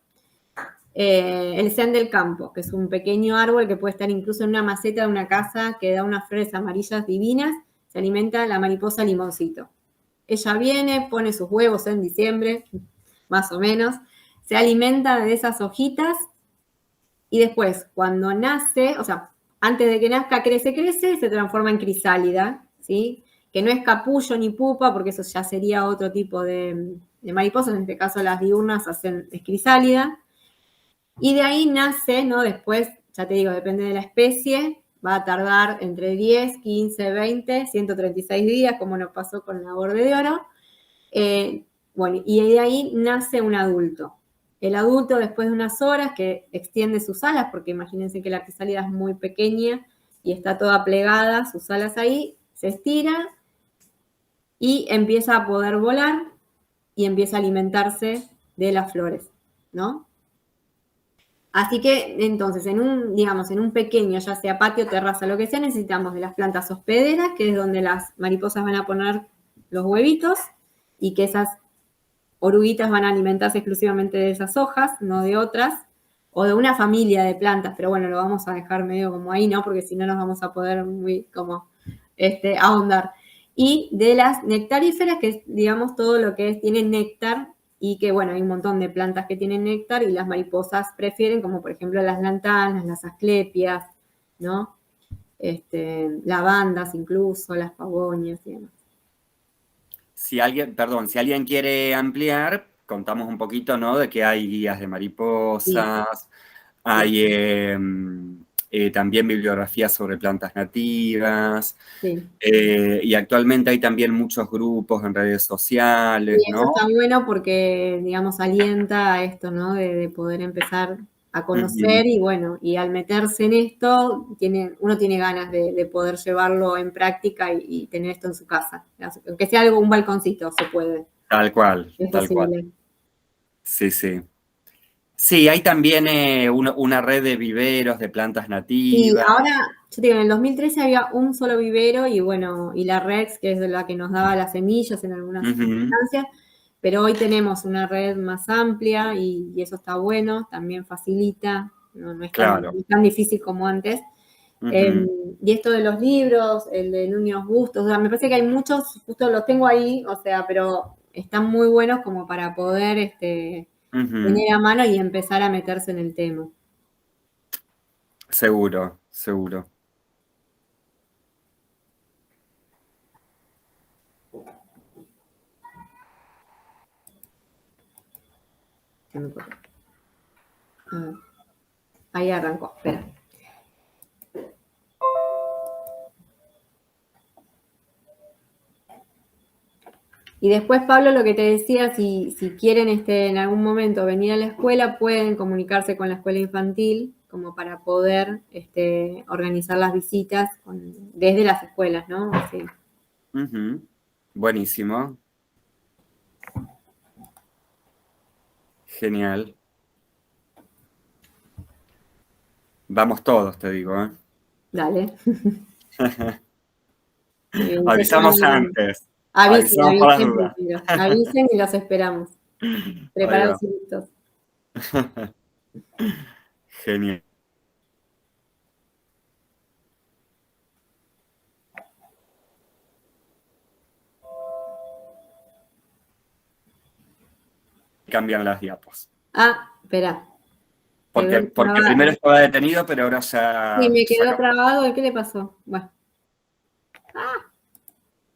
el zen del campo, que es un pequeño árbol que puede estar incluso en una maceta de una casa que da unas flores amarillas divinas, se alimenta la mariposa limoncito. Ella viene, pone sus huevos en diciembre, más o menos, se alimenta de esas hojitas y después, cuando nace, o sea, antes de que nazca, crece, se transforma en crisálida, ¿sí? Que no es capullo ni pupa, porque eso ya sería otro tipo de mariposas, en este caso las diurnas hacen es crisálida. Y de ahí nace, ¿no? Después, ya te digo, depende de la especie, va a tardar entre 10, 15, 20, 136 días, como nos pasó con la borde de oro. Bueno, y de ahí nace un adulto. El adulto, después de unas horas, que extiende sus alas, porque imagínense que la crisálida es muy pequeña y está toda plegada, sus alas ahí, se estira y empieza a poder volar y empieza a alimentarse de las flores, ¿no? Así que, entonces, digamos, en un pequeño, ya sea patio, terraza, lo que sea, necesitamos de las plantas hospederas, que es donde las mariposas van a poner los huevitos, y que esas oruguitas van a alimentarse exclusivamente de esas hojas, no de otras, o de una familia de plantas, pero bueno, lo vamos a dejar medio como ahí, ¿no? Porque si no nos vamos a poder muy como ahondar. Y de las nectaríferas, que es, digamos, todo lo que tiene néctar, y que, bueno, hay un montón de plantas que tienen néctar y las mariposas prefieren, como por ejemplo las lantanas, las asclepias, ¿no? Lavandas incluso, las pavonias y demás. Si alguien quiere ampliar, contamos un poquito, ¿no? De que hay guías de Sí, mariposas, sí, hay también bibliografía sobre plantas nativas, sí. y actualmente hay también muchos grupos en redes sociales, Y eso ¿no? está bueno porque, digamos, alienta a esto, ¿no? De poder empezar a Ujú. conocer y bueno, y al meterse en esto, uno tiene ganas de poder llevarlo en práctica y tener esto en su casa. Aunque sea algo, un balconcito, se puede, Tal cual, es tal cual. posible. Sí, sí. Sí, hay también una red de viveros de plantas Sí, nativas. ahora, yo te digo, en el 2013 había un solo vivero y bueno, y la Rex, que es la que nos daba las semillas en algunas Ujú. instancias, pero hoy tenemos una red más amplia y eso está bueno, también facilita, no es tan, Claro. no es tan difícil como antes. Eh, Ujú. y esto de los libros, el de Niños Bustos, o sea, me parece que hay muchos, justo los tengo ahí, o sea, pero están muy buenos como para poder Ujú. tener a mano y empezar a meterse en el tema. Seguro, seguro. A ver, ahí arrancó, espera. Y después, Pablo, lo que te decía, si quieren en algún momento venir a la escuela, pueden comunicarse con la escuela infantil como para poder organizar las visitas desde las escuelas, ¿no? Así. Ujú. Buenísimo. Genial. Vamos todos, te digo, ¿eh? Dale. Ya Avisamos están- antes. avisen, Avisamos por las avisen dudas. primero. Avisen y los esperamos. Ahí Preparados va. y listos. Genial. Cambian las diapos. Ah, espera. Quedó Porque primero trabado. estaba detenido, pero ahora Sí, me ya quedó cambió. trabado. ¿Y qué le pasó? Bueno.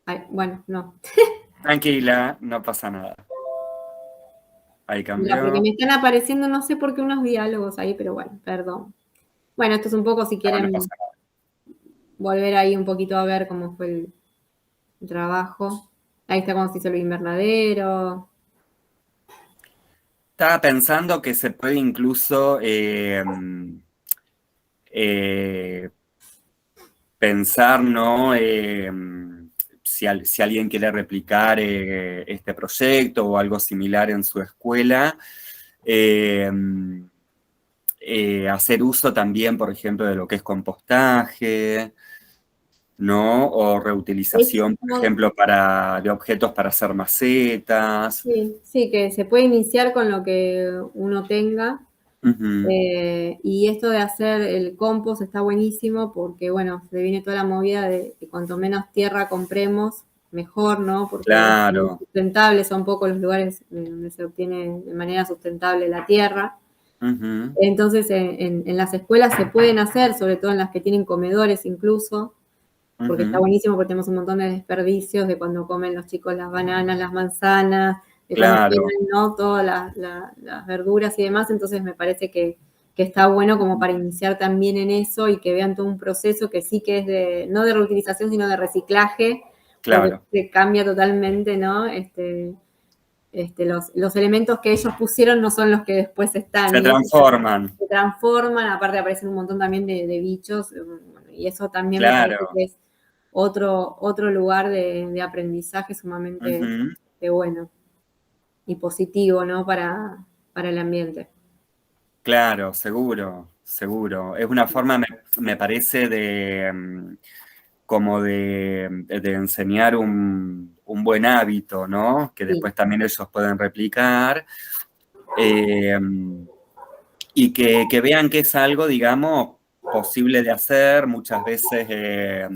Ay, bueno, no. Tranquila, no pasa nada. Ahí Mira, porque me cambió. están apareciendo, no sé por qué, unos diálogos ahí, pero bueno, perdón. Bueno, esto es un poco si No, no quieren pasa nada. volver ahí un poquito a ver cómo fue el trabajo. Ahí está cómo se hizo el invernadero. Estaba pensando que se puede incluso eh, pensar, ¿no? Si alguien quiere replicar este proyecto o algo similar en su escuela, eh, hacer uso también, por ejemplo, de lo que es compostaje, ¿no? O reutilización, por Eso, ejemplo, de objetos para hacer macetas. sí, sí, que se puede iniciar con lo que uno tenga. Ujú. Y esto de hacer el compost está buenísimo porque, bueno, se viene toda la movida de que cuanto menos tierra compremos, mejor, ¿no? Porque es muy Claro. sustentable, son pocos los lugares donde se obtiene de manera sustentable la tierra. Ujú. Entonces, en las escuelas se pueden hacer, sobre todo en las que tienen comedores incluso, porque está Ujú. buenísimo porque tenemos un montón de desperdicios de cuando comen los chicos las bananas, las manzanas, de cuando Claro. tienen, ¿no? Todas las verduras y demás, entonces me parece que está bueno como para iniciar también en eso y que vean todo un proceso que sí que es no de reutilización, sino de reciclaje, porque Claro. se cambia totalmente, ¿no? Los elementos que ellos pusieron no son los que después están, Se y eso transforman. se transforman, aparte aparecen un montón también de bichos, bueno, y eso también me parece Claro. que es otro lugar de aprendizaje sumamente bueno y positivo, ¿no? Para el ambiente. Claro, seguro, seguro. Es una forma, me parece, como de enseñar un buen hábito, ¿no? Que Sí, después también ellos pueden replicar. eh, y que vean que es algo, digamos, posible de hacer. Muchas veces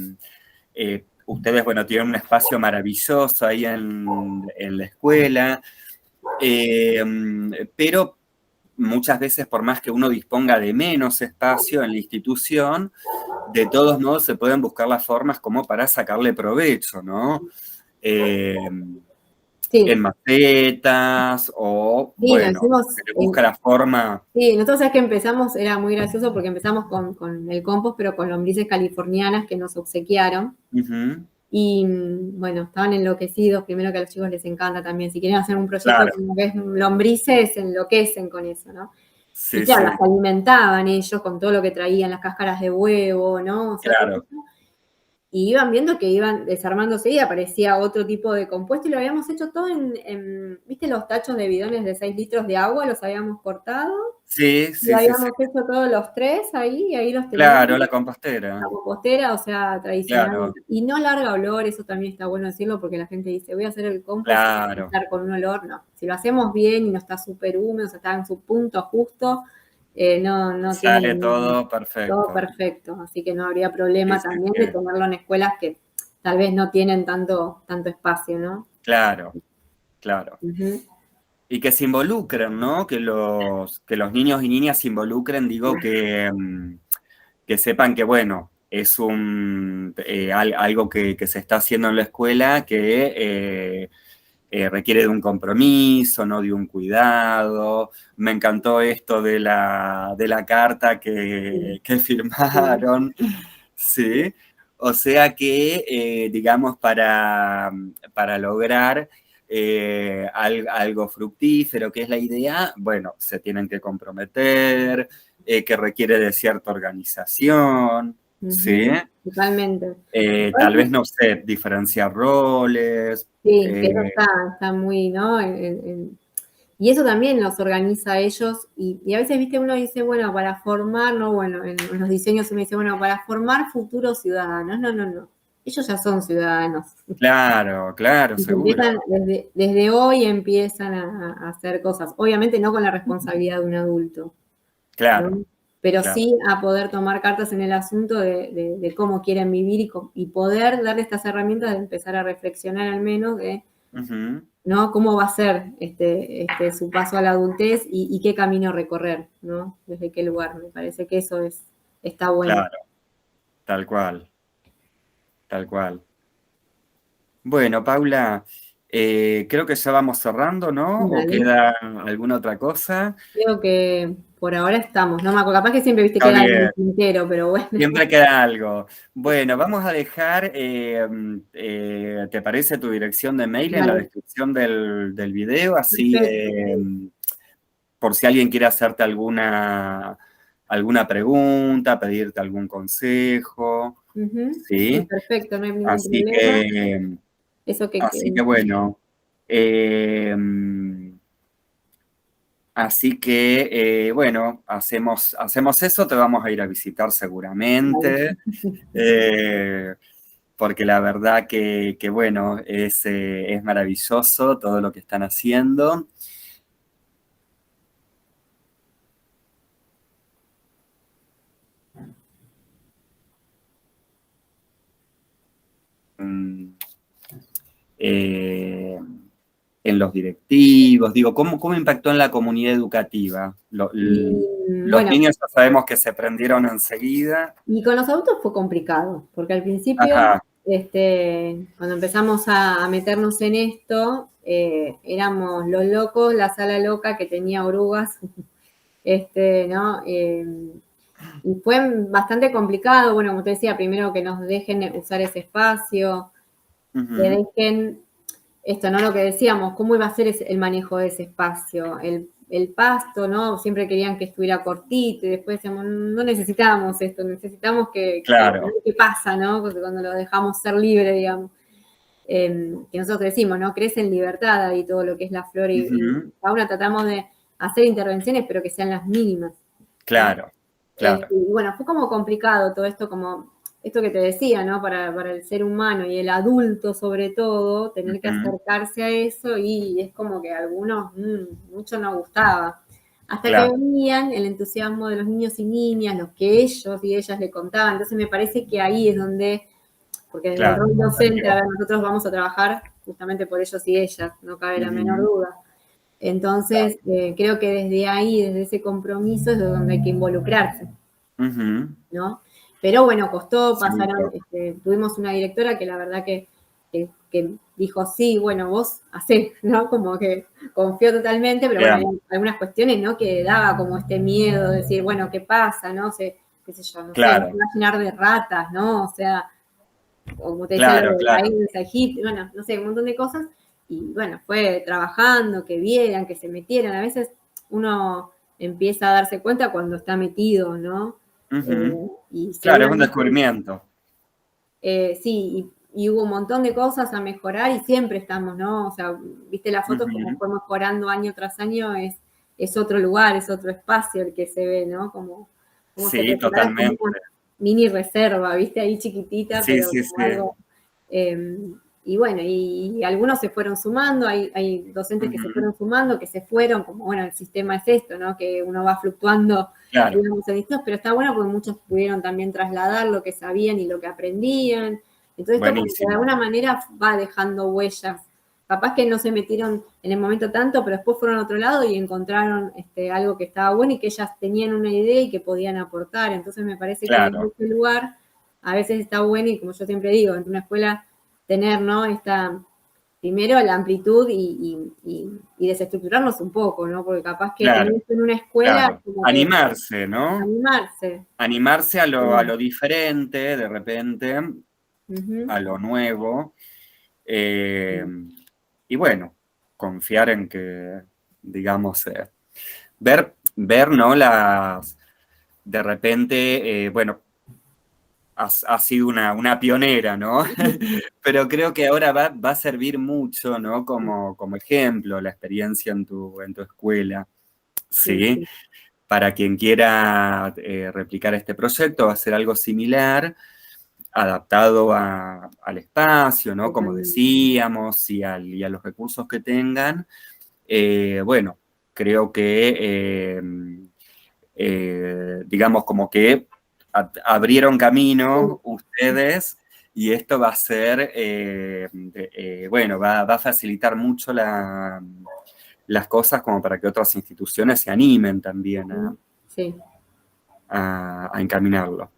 ustedes, bueno, tienen un espacio maravilloso ahí en la escuela, eh, pero muchas veces, por más que uno disponga de menos espacio en la institución, de todos modos se pueden buscar las formas como para sacarle provecho, ¿no? Eh, en sí, macetas o, sí, lo bueno, hicimos. se le busca la forma. Sí, nosotros es que empezamos, era muy gracioso porque empezamos con el compost, pero con lombrices californianas que nos obsequiaron. Ujú, Y bueno, estaban enloquecidos, primero que a los chicos les encanta también, si quieren hacer un proyecto claro, como que es lombrices, se enloquecen con eso, ¿no? Y sí, claro, sí, las alimentaban ellos con todo lo que traían, las cáscaras de huevo, ¿no? O sea, todo claro. eso. Y iban viendo que iban desarmándose y aparecía otro tipo de compuesto y lo habíamos hecho todo ¿viste los tachos de bidones de 6 litros de agua? Los habíamos cortado Sí, y sí, sí, sí. habíamos hecho todos los tres ahí y ahí los teníamos. Claro, la La compostera. compostera, o sea, tradicional. Claro, Y no larga olor, eso también está bueno decirlo porque la gente dice, voy a hacer el compost y voy a claro. estar con un olor. No, si lo hacemos bien y no está súper húmedo, o sea, está en su punto justo, no tiene Sale todo todo perfecto. perfecto. Así que no habría Sí, problema sí, también de sí. tenerlo en escuelas que tal vez no tienen tanto espacio, ¿no? Claro, claro. Ujú. Y que se involucren, ¿no? Que los niños y niñas se involucren, digo, que sepan que, bueno, es algo que se está haciendo en la escuela, que requiere de un compromiso, no de un cuidado. Me encantó esto de la carta Sí, que sí, firmaron, ¿sí? O sea que, digamos, para lograr algo fructífero, que es la idea, bueno, se tienen que comprometer, que requiere de cierta organización, ¿sí? ujú, totalmente. Tal vez, no sé, diferenciar roles. Sí, que eso eh, está muy, ¿no? Y eso también los organiza a ellos y a veces, viste, uno dice, bueno, para formar, no, bueno, en los diseños uno dice, bueno, para formar futuros ciudadanos. No, no, no. Ellos ya son ciudadanos. claro, claro, Y se seguro, empiezan, desde hoy empiezan a hacer cosas. Obviamente no con la responsabilidad de un adulto, claro, ¿no? Pero claro. sí a poder tomar cartas en el asunto de cómo quieren vivir y poder darle estas herramientas de empezar a reflexionar al menos de Ujú, ¿no? ¿Cómo va a ser su paso a la adultez y qué camino recorrer, ¿no? Desde qué lugar. Me parece que eso está bueno. claro, tal cual, tal cual. Bueno, Paula, creo que ya vamos cerrando, ¿no? ¿O Dale. queda alguna otra cosa? Creo que por ahora estamos. No me acuerdo, capaz que siempre viste Está queda en el bien, tintero, pero bueno. siempre queda algo. Bueno, vamos a dejar, ¿te parece tu dirección de mail en la Dale, descripción del video? Así, perfecto. Sí. por si alguien quiere hacerte alguna pregunta, pedirte algún consejo, Ujú. Sí, ¿sí? perfecto, no hay ningún Así problema. que, Eso así que bueno, eh, así que bueno, hacemos eso, te vamos a ir a visitar Dale. seguramente, eh, porque la verdad que bueno, es maravilloso todo lo que están haciendo. Mm, eh, en los directivos, digo, ¿cómo impactó en la comunidad educativa? Y Los bueno, niños ya sabemos que se prendieron enseguida. y con los adultos fue complicado, porque al principio, Ajá, cuando empezamos a meternos en esto, éramos los locos, la sala loca que tenía orugas, ¿no? Y fue bastante complicado, bueno, como te decía, primero que nos dejen usar ese espacio, que ujú, dejen esto, ¿no? Lo que decíamos, cómo iba a ser el manejo de ese espacio, el pasto, ¿no? Siempre querían que estuviera cortito y después decíamos, no necesitamos esto, necesitamos claro, qué pasa, ¿no? Cuando lo dejamos ser libre, digamos. Que nosotros decimos, ¿no? Crece en libertad ahí todo lo que es la flora y ujú, cada una tratamos hacer intervenciones, pero que sean las mínimas. Claro, claro. Y bueno, fue como complicado todo esto, como esto que te decía, ¿no? Para el ser humano y el adulto sobre todo, tener que acercarse a eso, y es como que a algunos mucho no gustaba. Hasta que veían el entusiasmo de los niños y niñas, los que ellos y ellas le contaban. Entonces me parece que ahí es donde, porque desde el rol docente, a ver, nosotros vamos a trabajar justamente por ellos y ellas, no cabe la menor duda. Entonces, creo que desde ahí, desde ese compromiso, es donde hay que involucrarse, ¿no? Pero bueno, costó, pasaron, tuvimos una directora que la verdad que dijo, sí, bueno, vos hacés, ¿no? Como que confió totalmente, pero bueno, hay algunas cuestiones, ¿no? Que daba como este miedo de decir, bueno, ¿qué pasa, no? Qué sé yo, no sé, se va a llenar de ratas, ¿no? O sea, como te decía, lo de la Egipto, bueno, no sé, un montón de cosas. Y bueno, fue trabajando, que vieran, que se metieran. A veces uno empieza a darse cuenta cuando está metido, ¿no? Y claro, es un descubrimiento. Sí, y hubo un montón de cosas a mejorar y siempre estamos, ¿no? O sea, viste las fotos como fue mejorando año tras año, es otro lugar, es otro espacio el que se ve, ¿no? Como sí, totalmente. Como una mini reserva, viste, ahí chiquitita, sí, pero como algo... y bueno, y algunos se fueron sumando, hay docentes que se fueron sumando, que se fueron, como bueno, el sistema es esto, ¿no? Que uno va fluctuando, digamos, en distintos, pero está bueno porque muchos pudieron también trasladar lo que sabían y lo que aprendían. Entonces esto como que de alguna manera va dejando huellas. Capaz que no se metieron en el momento tanto, pero después fueron a otro lado y encontraron algo que estaba bueno y que ellas tenían una idea y que podían aportar. Entonces me parece que en ese lugar a veces está bueno, y como yo siempre digo, en una escuela tener, ¿no? Primero la amplitud y desestructurarnos un poco, ¿no? Porque capaz que en una escuela... Como animarse, ¿no? Animarse. Animarse a lo diferente, de repente, a lo nuevo. Y bueno, confiar en que, digamos, ver, ¿no? De repente, bueno, ha sido una pionera, ¿no? Pero creo que ahora va a servir mucho, ¿no? Como ejemplo, la experiencia en tu escuela, ¿sí? Para quien quiera replicar este proyecto, va a ser algo similar, adaptado al espacio, ¿no? Como decíamos, y a los recursos que tengan. Bueno, creo que, digamos, como que abrieron camino ustedes, y esto va a ser, bueno, va a facilitar mucho las cosas como para que otras instituciones se animen también a encaminarlo.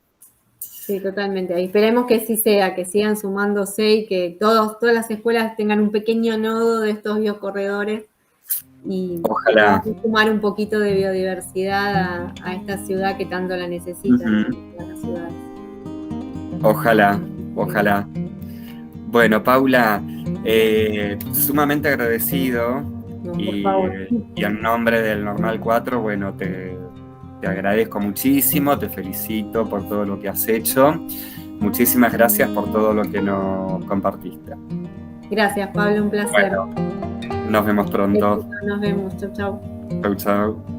Sí, totalmente. Y esperemos que sí sea, que sigan sumándose y que todas las escuelas tengan un pequeño nodo de estos biocorredores y ojalá sumar un poquito de biodiversidad a esta ciudad que tanto la necesita, las ciudades. Ojalá. Bueno, Paula, sumamente agradecido, y en nombre del Normal 4, bueno, te agradezco muchísimo, te felicito por todo lo que has hecho. Muchísimas gracias por todo lo que nos compartiste. Gracias, Pablo, un placer. Bueno, nos vemos pronto. Nos vemos, chau. Chau.